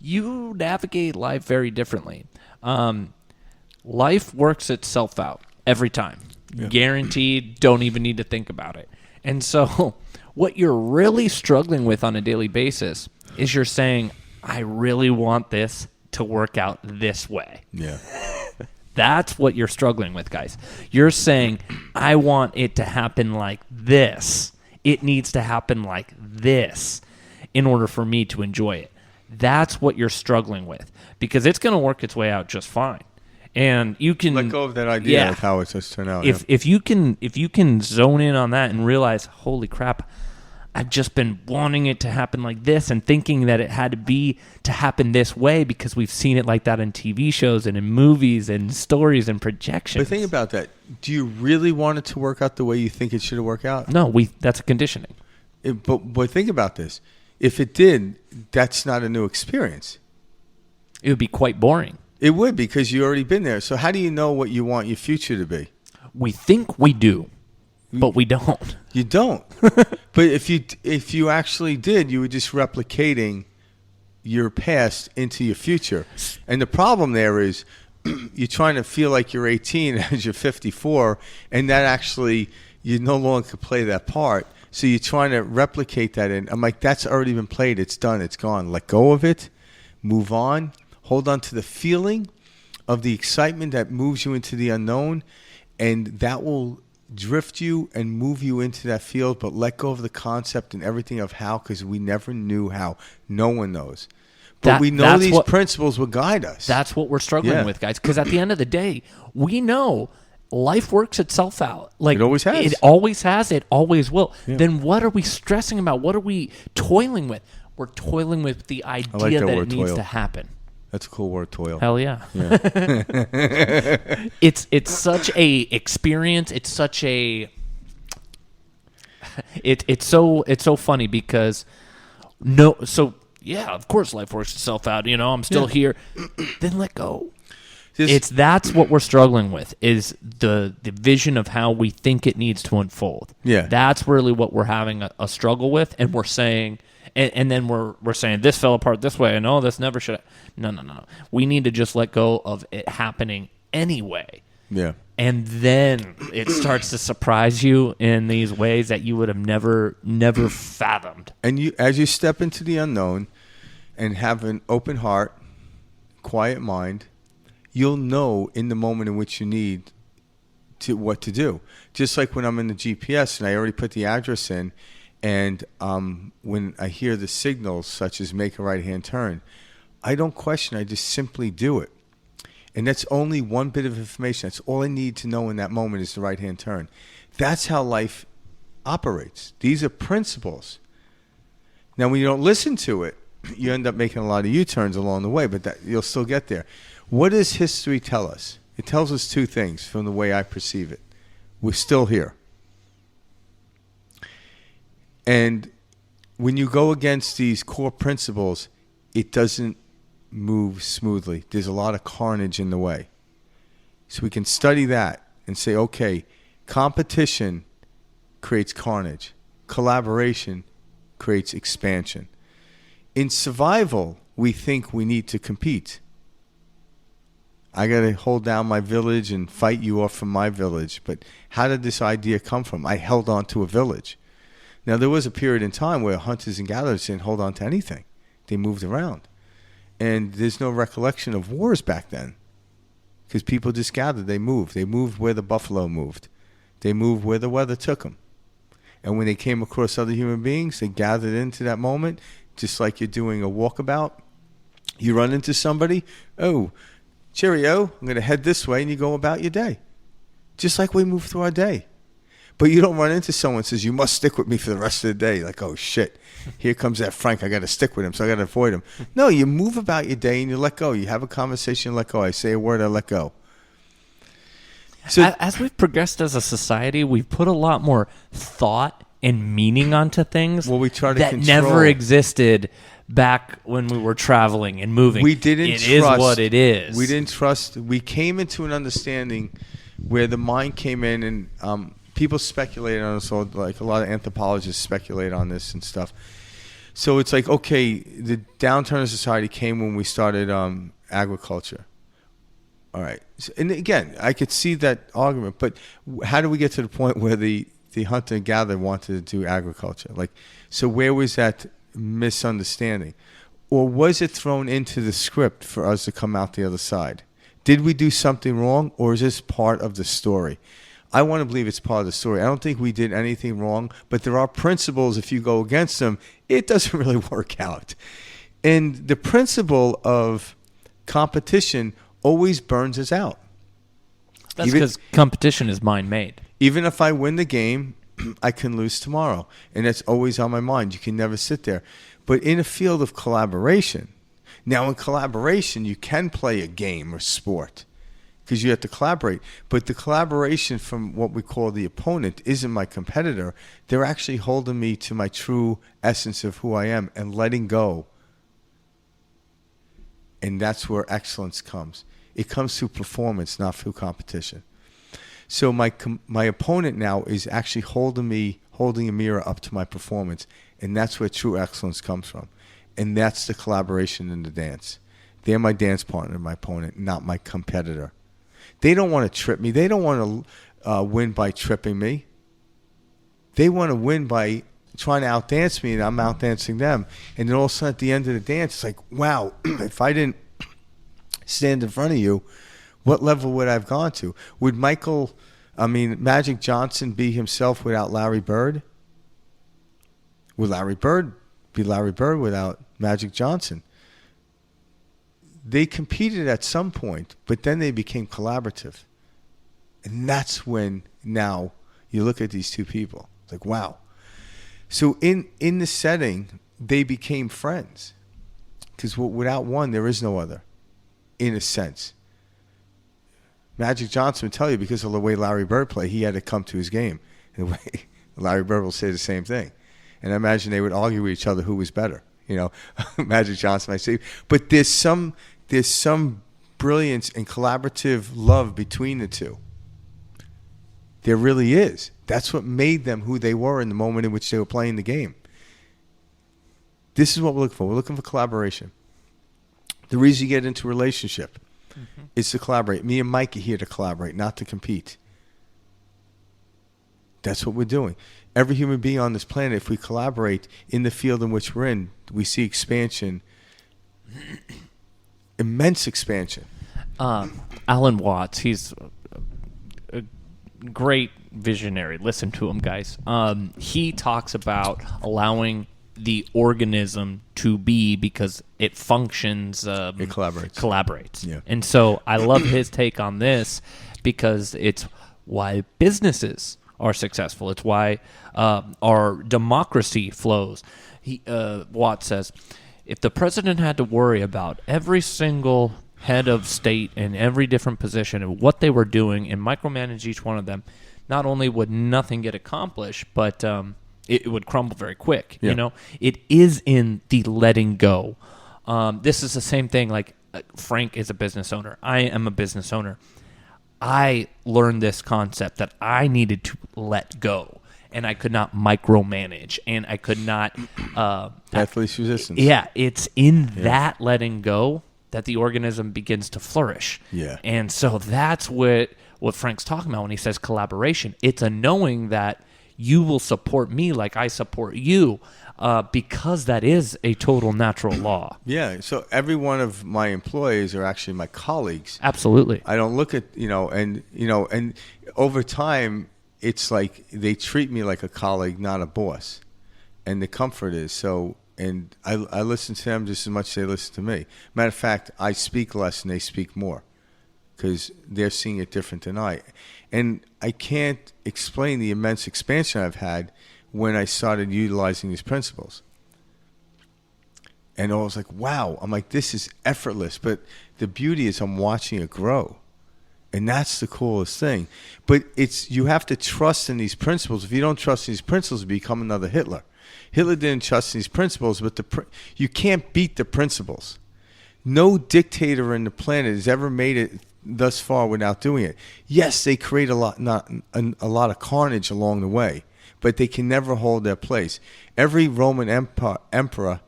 [SPEAKER 2] you navigate life very differently. Life works itself out every time. Yeah. Guaranteed, don't even need to think about it. And so what you're really struggling with on a daily basis is you're saying, I really want this to work out this way.
[SPEAKER 1] Yeah.
[SPEAKER 2] That's what you're struggling with, guys. You're saying, I want it to happen like this. It needs to happen like this in order for me to enjoy it. That's what you're struggling with, because it's going to work its way out just fine. And you can
[SPEAKER 1] let go of that idea of how it's just turned out.
[SPEAKER 2] If you can zone in on that and realize, holy crap, I've just been wanting it to happen like this and thinking that it had to happen this way because we've seen it like that in TV shows and in movies and stories and projections.
[SPEAKER 1] But think about that. Do you really want it to work out the way you think it should work out?
[SPEAKER 2] No, that's a conditioning.
[SPEAKER 1] But think about this. If it did, that's not a new experience.
[SPEAKER 2] It would be quite boring.
[SPEAKER 1] It would, because you've already been there. So how do you know what you want your future to be?
[SPEAKER 2] We think we do, but we don't.
[SPEAKER 1] You don't. But if you actually did, you were just replicating your past into your future. And the problem there is you're trying to feel like you're 18 as you're 54, and that actually you no longer can play that part. So you're trying to replicate that. And I'm like, that's already been played. It's done. It's gone. Let go of it. Move on. Hold on to the feeling of the excitement that moves you into the unknown, and that will drift you and move you into that field. But let go of the concept and everything of how, because we never knew how. No one knows. But we know these principles will guide us.
[SPEAKER 2] That's what we're struggling with, guys. Because at the end of the day, we know life works itself out. Like,
[SPEAKER 1] it always has.
[SPEAKER 2] It always has. It always will.
[SPEAKER 1] Yeah.
[SPEAKER 2] Then what are we stressing about? What are we toiling with? We're toiling with the idea that it needs to happen.
[SPEAKER 1] That's a cool word, toil.
[SPEAKER 2] Hell yeah. It's such a experience. It's such a it's so funny because of course life works itself out. I'm still here. Then let go. That's what we're struggling with, is the vision of how we think it needs to unfold.
[SPEAKER 1] Yeah.
[SPEAKER 2] That's really what we're having a struggle with, and we're saying and then we're saying this fell apart this way, and this never should. No. We need to just let go of it happening anyway.
[SPEAKER 1] Yeah.
[SPEAKER 2] And then it starts to surprise you in these ways that you would have never fathomed.
[SPEAKER 1] And as you step into the unknown and have an open heart, quiet mind, you'll know in the moment in which you need what to do. Just like when I'm in the GPS and I already put the address in, and when I hear the signals such as make a right-hand turn, I don't question. I just simply do it. And that's only one bit of information. That's all I need to know in that moment is the right-hand turn. That's how life operates. These are principles. Now, when you don't listen to it, you end up making a lot of U-turns along the way, but you'll still get there. What does history tell us? It tells us two things from the way I perceive it. We're still here. And when you go against these core principles, it doesn't move smoothly. There's a lot of carnage in the way. So we can study that and say, okay, competition creates carnage. Collaboration creates expansion. In survival, we think we need to compete. I got to hold down my village and fight you off from my village. But how did this idea come from? I held on to a village. Now, there was a period in time where hunters and gatherers didn't hold on to anything. They moved around. And there's no recollection of wars back then, because people just gathered. They moved. They moved where the buffalo moved. They moved where the weather took them. And when they came across other human beings, they gathered into that moment, just like you're doing a walkabout. You run into somebody, oh, cheerio, I'm going to head this way, and you go about your day. Just like we move through our day. But you don't run into someone who says, you must stick with me for the rest of the day. Like, oh, shit, here comes that Frank. I got to stick with him, so I got to avoid him. No, you move about your day and you let go. You have a conversation, let go. I say a word, I let go.
[SPEAKER 2] So, as we've progressed as a society, we've put a lot more thought and meaning onto things
[SPEAKER 1] we try to
[SPEAKER 2] that
[SPEAKER 1] control.
[SPEAKER 2] Never existed back when we were traveling and moving.
[SPEAKER 1] We didn't
[SPEAKER 2] It
[SPEAKER 1] trust.
[SPEAKER 2] is what it is.
[SPEAKER 1] We didn't trust. We came into an understanding where the mind came in, and people speculate on this. Like a lot of anthropologists speculate on this and stuff. So it's like, okay, the downturn of society came when we started agriculture. All right. And again, I could see that argument, but how do we get to the point where the hunter and gatherer wanted to do agriculture? Like, so where was that misunderstanding? Or was it thrown into the script for us to come out the other side? Did we do something wrong, or is this part of the story? I want to believe it's part of the story. I don't think we did anything wrong, but there are principles. If you go against them, it doesn't really work out. And the principle of competition always burns us out.
[SPEAKER 2] That's because competition is mind-made.
[SPEAKER 1] Even if I win the game, I can lose tomorrow. And that's always on my mind. You can never sit there. But in a field of collaboration, now in collaboration, you can play a game or sport because you have to collaborate. But the collaboration from what we call the opponent isn't my competitor. They're actually holding me to my true essence of who I am and letting go. And that's where excellence comes. It comes through performance, not through competition. So my opponent now is actually holding a mirror up to my performance, and that's where true excellence comes from. And that's the collaboration in the dance. They're my dance partner, my opponent, not my competitor. They don't want to trip me. They don't want to win by tripping me. They want to win by trying to outdance me, and I'm outdancing them. And then all of a sudden at the end of the dance, it's like, wow, if I didn't stand in front of you, what level would I have gone to? Would Magic Johnson be himself without Larry Bird? Would Larry Bird be Larry Bird without Magic Johnson? They competed at some point, but then they became collaborative. And that's when now you look at these two people. It's like, wow. So in the setting, they became friends. Because without one, there is no other, in a sense. Magic Johnson would tell you because of the way Larry Bird played, he had to come to his game. And the way Larry Bird will say the same thing. And I imagine they would argue with each other who was better. You know, Magic Johnson might say. But there's some brilliance and collaborative love between the two. There really is. That's what made them who they were in the moment in which they were playing the game. This is what we're looking for. We're looking for collaboration. The reason you get into a relationship is to collaborate. Me and Mike are here to collaborate, not to compete. That's what we're doing. Every human being on this planet, if we collaborate in the field in which we're in, we see expansion, immense expansion.
[SPEAKER 2] Alan Watts, he's a great visionary. Listen to him, guys. He talks about allowing the organism to be because it functions. It collaborates.
[SPEAKER 1] Yeah.
[SPEAKER 2] And so I love his take on this because it's why businesses are successful. It's why our democracy flows. Watts says, if the president had to worry about every single head of state in every different position and what they were doing and micromanage each one of them, not only would nothing get accomplished, but it would crumble very quick.
[SPEAKER 1] Yeah.
[SPEAKER 2] You know, it is in the letting go. This is the same thing. Like Frank is a business owner. I am a business owner. I learned this concept that I needed to let go, and I could not micromanage, and I could not.
[SPEAKER 1] Path least resistance.
[SPEAKER 2] Yeah, it's in that letting go that the organism begins to flourish.
[SPEAKER 1] Yeah,
[SPEAKER 2] and so that's what Frank's talking about when he says collaboration. It's a knowing that you will support me like I support you, because that is a total natural law.
[SPEAKER 1] Yeah. So every one of my employees are actually my colleagues.
[SPEAKER 2] Absolutely.
[SPEAKER 1] I don't look at, and over time, it's like they treat me like a colleague, not a boss. And the comfort is so, and I listen to them just as much as they listen to me. Matter of fact, I speak less and they speak more. because they're seeing it different than I. And I can't explain the immense expansion I've had when I started utilizing these principles. And I was like, wow. I'm like, this is effortless. But the beauty is I'm watching it grow. And that's the coolest thing. But you have to trust in these principles. If you don't trust in these principles, you become another Hitler. Hitler didn't trust in these principles, but you can't beat the principles. No dictator in the planet has ever made it thus far without doing it. Yes, they create a lot of carnage along the way, but they can never hold their place. Every Roman emperor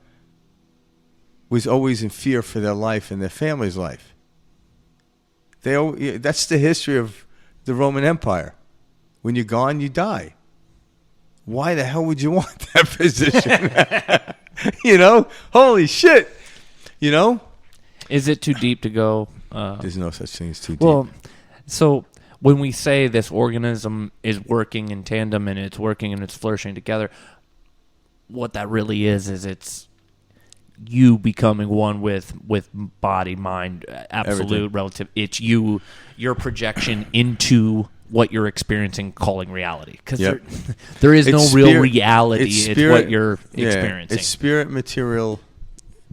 [SPEAKER 1] was always in fear for their life and their family's life. That's the history of the Roman Empire. When you're gone, you die. Why the hell would you want that position? Holy shit.
[SPEAKER 2] Is it too deep to go?
[SPEAKER 1] There's no such thing as too deep.
[SPEAKER 2] Well, so when we say this organism is working in tandem and it's working and it's flourishing together, what that really is it's you becoming one with body, mind, absolute,
[SPEAKER 1] everything.
[SPEAKER 2] relative. It's your projection into what you're experiencing, calling reality. Because there is no real reality. It's what you're experiencing.
[SPEAKER 1] It's spirit, material,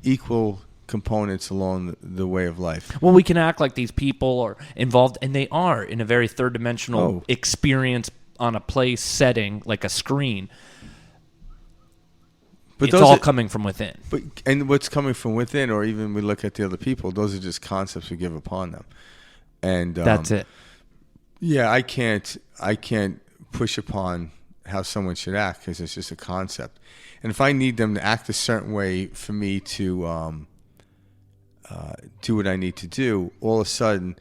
[SPEAKER 1] equal components along the way of life.
[SPEAKER 2] Well, we can act like these people are involved, and they are in a very third-dimensional experience on a place setting, like a screen. But it's all coming from within.
[SPEAKER 1] And what's coming from within, or even we look at the other people, those are just concepts we give upon them. And
[SPEAKER 2] that's it.
[SPEAKER 1] Yeah, I can't push upon how someone should act because it's just a concept. And if I need them to act a certain way for me to do what I need to do, all of a sudden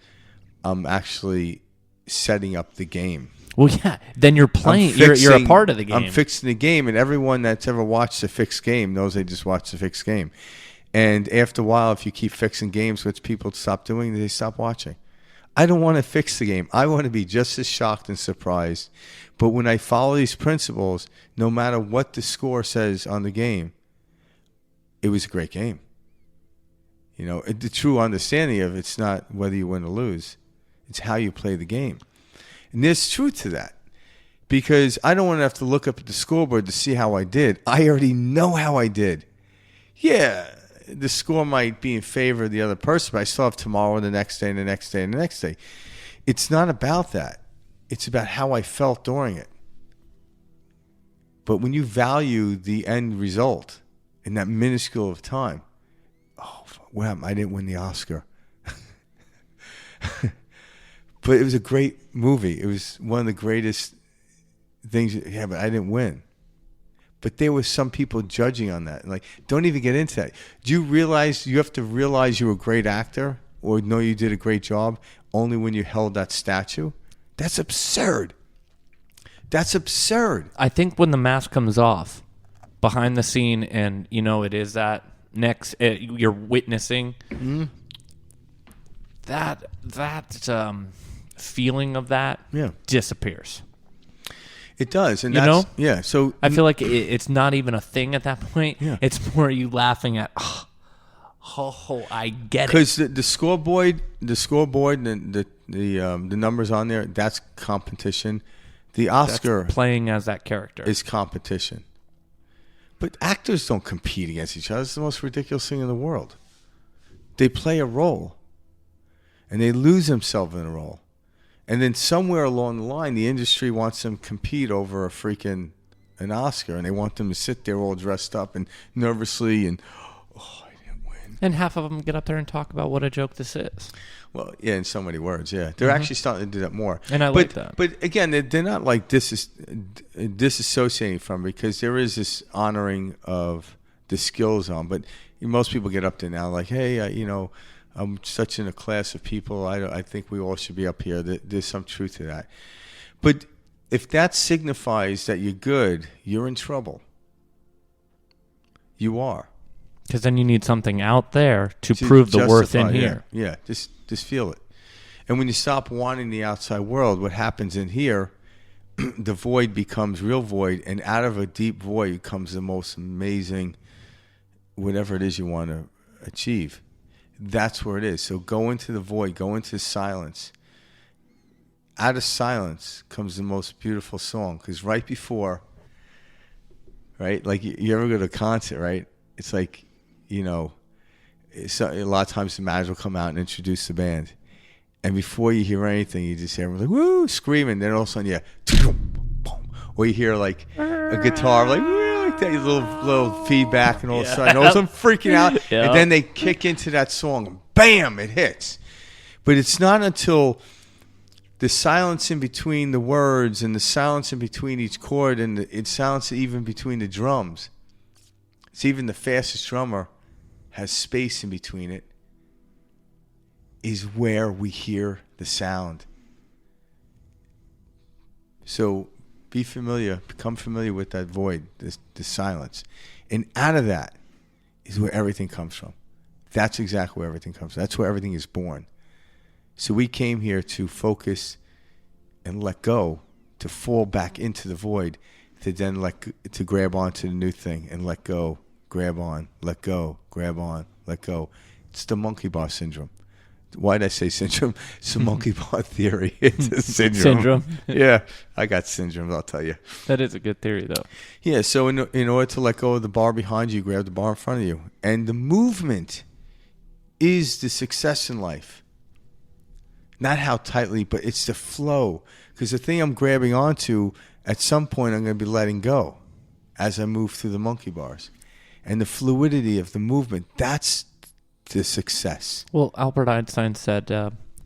[SPEAKER 1] I'm actually setting up the game.
[SPEAKER 2] Well, yeah. Then you're playing. You're a part of the game.
[SPEAKER 1] I'm fixing the game, and everyone that's ever watched a fixed game knows they just watched a fixed game. And after a while, if you keep fixing games, which people stop doing, they stop watching. I don't want to fix the game. I want to be just as shocked and surprised. But when I follow these principles, no matter what the score says on the game, it was a great game. The true understanding of it's not whether you win or lose. It's how you play the game. And there's truth to that. Because I don't want to have to look up at the scoreboard to see how I did. I already know how I did. Yeah, the score might be in favor of the other person, but I still have tomorrow and the next day and the next day and the next day. It's not about that. It's about how I felt during it. But when you value the end result in that minuscule of time, well, I didn't win the Oscar. But it was a great movie. It was one of the greatest things. Yeah, but I didn't win. But there were some people judging on that. Like, don't even get into that. Do you realize you have to realize you're a great actor or know you did a great job only when you held that statue? That's absurd. That's absurd.
[SPEAKER 2] I think when the mask comes off behind the scene and, it is that next, you're witnessing that feeling of that disappears.
[SPEAKER 1] It does, and that's, yeah. So
[SPEAKER 2] I feel like it's not even a thing at that point. Yeah. It's more you laughing at. Oh, I get it.
[SPEAKER 1] Because the scoreboard, and the numbers on there, that's competition. The Oscar
[SPEAKER 2] that's playing as that character
[SPEAKER 1] is competition. But actors don't compete against each other. It's the most ridiculous thing in the world. They play a role, and they lose themselves in a role. And then somewhere along the line, the industry wants them to compete over an Oscar, and they want them to sit there all dressed up and nervously and, I didn't win.
[SPEAKER 2] And half of them get up there and talk about what a joke this is.
[SPEAKER 1] Well, yeah, in so many words, yeah. They're actually starting to do that more.
[SPEAKER 2] And I like that.
[SPEAKER 1] But again, they're not like disassociating from it because there is this honoring of the skill zone. But most people get up there now like, hey, I'm such in a class of people. I think we all should be up here. There's some truth to that. But if that signifies that you're good, you're in trouble. You are.
[SPEAKER 2] Because then you need something out there to prove the worth in here.
[SPEAKER 1] Yeah, just feel it. And when you stop wanting the outside world, what happens in here, the void becomes real void, and out of a deep void comes the most amazing, whatever it is you want to achieve. that's where it is. So go into the void, go into silence. Out of silence comes the most beautiful song, because right before, right, like you ever go to a concert, right? It's like, a lot of times the manager will come out and introduce the band. And before you hear anything, you just hear everyone like, woo, screaming. Then all of a sudden, or you hear like a guitar, like, woo, like that little feedback, and all of a sudden, all of a sudden freaking out.
[SPEAKER 2] Yeah.
[SPEAKER 1] And then they kick into that song, and bam, it hits. But it's not until the silence in between the words and the silence in between each chord and the silence even between the drums. It's even the fastest drummer has space in between it, is where we hear the sound. So become familiar with that void, the silence. And out of that is where everything comes from. That's exactly where everything comes from. That's where everything is born. So we came here to focus and let go, to fall back into the void, to then to grab onto the new thing and let go, grab on, let go, grab on, let go. It's the monkey bar syndrome. Why did I say syndrome? It's a monkey bar theory. It's a syndrome. Yeah, I got syndromes, I'll tell you.
[SPEAKER 2] That is a good theory, though.
[SPEAKER 1] Yeah, so in order to let go of the bar behind you, grab the bar in front of you. And the movement is the success in life. Not how tightly, but it's the flow. Because the thing I'm grabbing onto, at some point I'm going to be letting go as I move through the monkey bars. And the fluidity of the movement, that's the success.
[SPEAKER 2] Well, Albert Einstein said,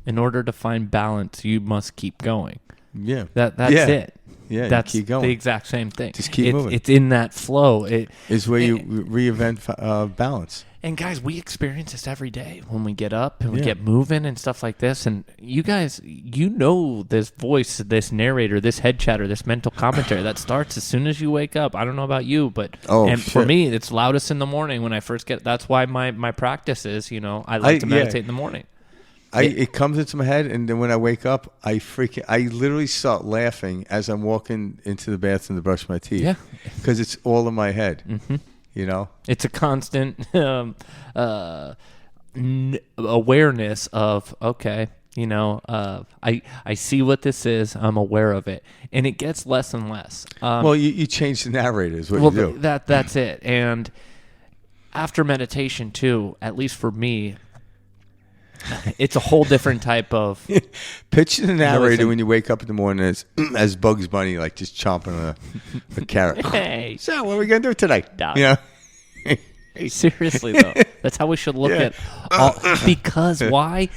[SPEAKER 2] in order to find balance, you must keep going.
[SPEAKER 1] Yeah.
[SPEAKER 2] That's it.
[SPEAKER 1] Yeah,
[SPEAKER 2] that's
[SPEAKER 1] keep going.
[SPEAKER 2] The exact same thing.
[SPEAKER 1] Just keep moving.
[SPEAKER 2] It's in that flow.
[SPEAKER 1] Is where you reinvent balance.
[SPEAKER 2] And guys, we experience this every day when we get up and we get moving and stuff like this. And you guys, this voice, this narrator, this head chatter, this mental commentary that starts as soon as you wake up. I don't know about you, but for me, it's loudest in the morning when I first get. That's why my practice is, I like to meditate in the morning.
[SPEAKER 1] It comes into my head, and then when I wake up, I literally start laughing as I'm walking into the bathroom to brush my teeth.
[SPEAKER 2] Yeah,
[SPEAKER 1] because it's all in my head.
[SPEAKER 2] Mm-hmm.
[SPEAKER 1] It's
[SPEAKER 2] a constant awareness of, okay, I see what this is. I'm aware of it, and it gets less and less.
[SPEAKER 1] Well, you change the narrator is what you do.
[SPEAKER 2] That's it. And after meditation too, at least for me, it's a whole different type of.
[SPEAKER 1] Picture the narrator when you wake up in the morning as Bugs Bunny, like just chomping a carrot.
[SPEAKER 2] Hey,
[SPEAKER 1] so what are we gonna do today?
[SPEAKER 2] Seriously though, that's how we should look at. Because why?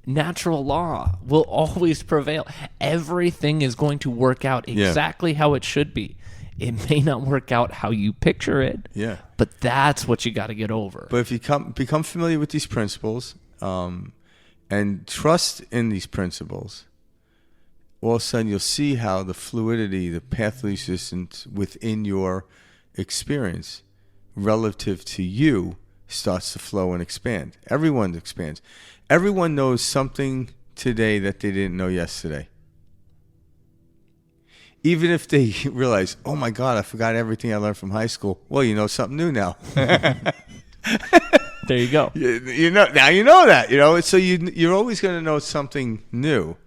[SPEAKER 2] Natural law will always prevail. Everything is going to work out exactly how it should be. It may not work out how you picture it.
[SPEAKER 1] Yeah,
[SPEAKER 2] but that's what you got to get over.
[SPEAKER 1] But if you become familiar with these principles. And trust in these principles, all of a sudden you'll see how the fluidity, the path least resistance within your experience relative to you starts to flow and expand. Everyone expands. Everyone knows something today that they didn't know yesterday. Even if they realize, oh my God, I forgot everything I learned from high school. Well, you know something new now.
[SPEAKER 2] There you go.
[SPEAKER 1] Now you know that, so you're always going to know something new.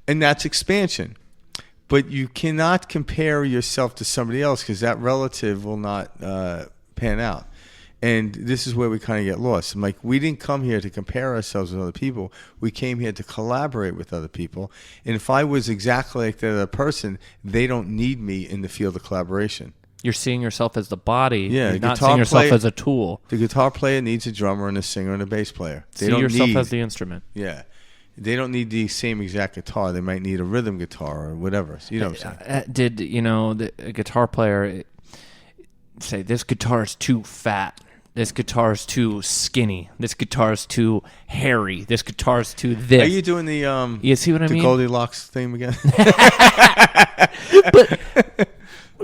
[SPEAKER 1] And that's expansion. But you cannot compare yourself to somebody else because that relative will not pan out. And this is where we kind of get lost. I'm like, we didn't come here to compare ourselves with other people. We came here to collaborate with other people. And if I was exactly like that other person, they don't need me in the field of collaboration.
[SPEAKER 2] You're seeing yourself as the body.
[SPEAKER 1] Yeah,
[SPEAKER 2] you're not seeing yourself as a tool.
[SPEAKER 1] The guitar player needs a drummer and a singer and a bass player.
[SPEAKER 2] See yourself as the instrument.
[SPEAKER 1] Yeah. They don't need the same exact guitar. They might need a rhythm guitar or whatever. You know what I'm saying?
[SPEAKER 2] Did, a guitar player say, this guitar is too fat. This guitar is too skinny. This guitar is too hairy. This guitar is too this.
[SPEAKER 1] Are you doing the
[SPEAKER 2] you see what I mean?
[SPEAKER 1] Goldilocks thing again?
[SPEAKER 2] But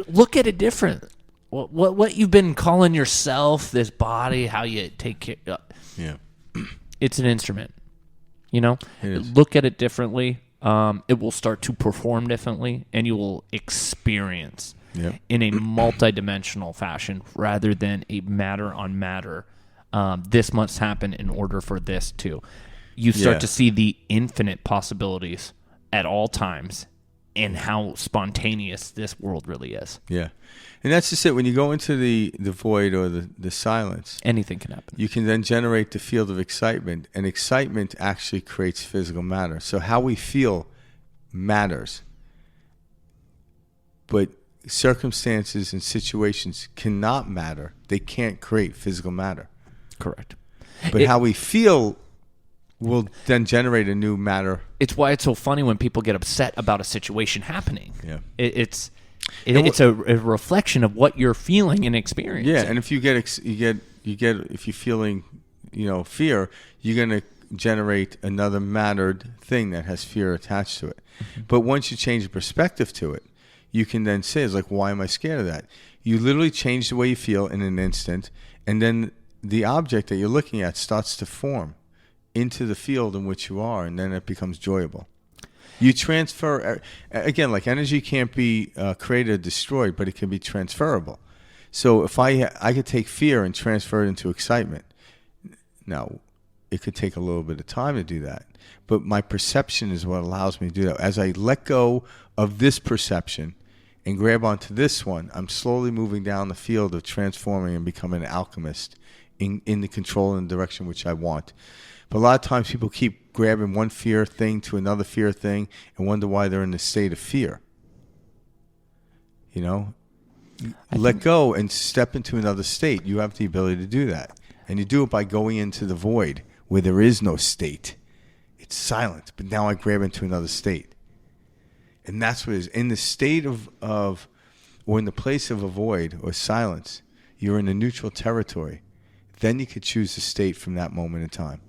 [SPEAKER 2] look at it different. What you've been calling yourself, this body, how you take care.
[SPEAKER 1] Yeah,
[SPEAKER 2] it's an instrument.
[SPEAKER 1] It is.
[SPEAKER 2] Look at it differently. It will start to perform differently, and you will experience in a multidimensional fashion rather than a matter on matter this must happen in order for this to. You start to see the infinite possibilities at all times and how spontaneous this world really is.
[SPEAKER 1] Yeah. And that's just it. When you go into the void or the silence,
[SPEAKER 2] anything can happen.
[SPEAKER 1] You can then generate the field of excitement, and excitement actually creates physical matter. So how we feel matters. But circumstances and situations cannot matter. They can't create physical matter.
[SPEAKER 2] Correct.
[SPEAKER 1] But how we feel will then generate a new matter.
[SPEAKER 2] It's why it's so funny when people get upset about a situation happening.
[SPEAKER 1] Yeah.
[SPEAKER 2] It's a reflection of what you're feeling and experiencing.
[SPEAKER 1] Yeah, and if you get if you're feeling, fear, you're going to generate another mattered thing that has fear attached to it. Mm-hmm. But once you change the perspective to it, you can then say, it's like, why am I scared of that? You literally change the way you feel in an instant, and then the object that you're looking at starts to form into the field in which you are, and then it becomes joyable. You transfer, again, like energy can't be created or destroyed, but it can be transferable. So if I could take fear and transfer it into excitement. Now, it could take a little bit of time to do that, but my perception is what allows me to do that. As I let go of this perception and grab onto this one, I'm slowly moving down the field of transforming and becoming an alchemist in the control and direction which I want. But a lot of times people keep grabbing one fear thing to another fear thing and wonder why they're in a state of fear. Let go and step into another state. You have the ability to do that. And you do it by going into the void where there is no state. It's silent, but now I grab into another state. And that's what it is. In the state of or in the place of a void or silence, you're in a neutral territory. Then you could choose the state from that moment in time.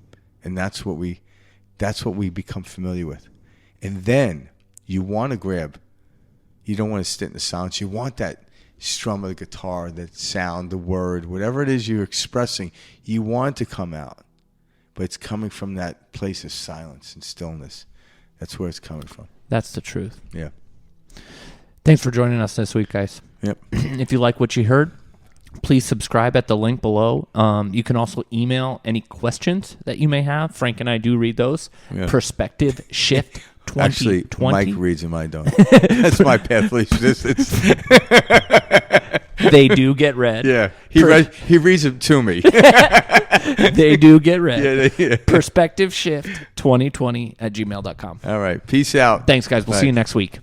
[SPEAKER 1] And that's what we become familiar with. And then you want to grab. You don't want to sit in the silence. You want that strum of the guitar, that sound, the word, whatever it is you're expressing. You want it to come out. But it's coming from that place of silence and stillness. That's where it's coming from.
[SPEAKER 2] That's the truth.
[SPEAKER 1] Yeah.
[SPEAKER 2] Thanks for joining us this week, guys.
[SPEAKER 1] Yep.
[SPEAKER 2] If you like what you heard, please subscribe at the link below. You can also email any questions that you may have. Frank and I do read those. Yeah. Perspective Shift 2020.
[SPEAKER 1] Actually, Mike reads them, I don't. That's my path of existence.
[SPEAKER 2] They do get read.
[SPEAKER 1] Yeah. He reads them to me.
[SPEAKER 2] They do get read.
[SPEAKER 1] Yeah.
[SPEAKER 2] Perspective Shift 2020 at gmail.com.
[SPEAKER 1] All right. Peace out.
[SPEAKER 2] Thanks, guys. We'll see you next week.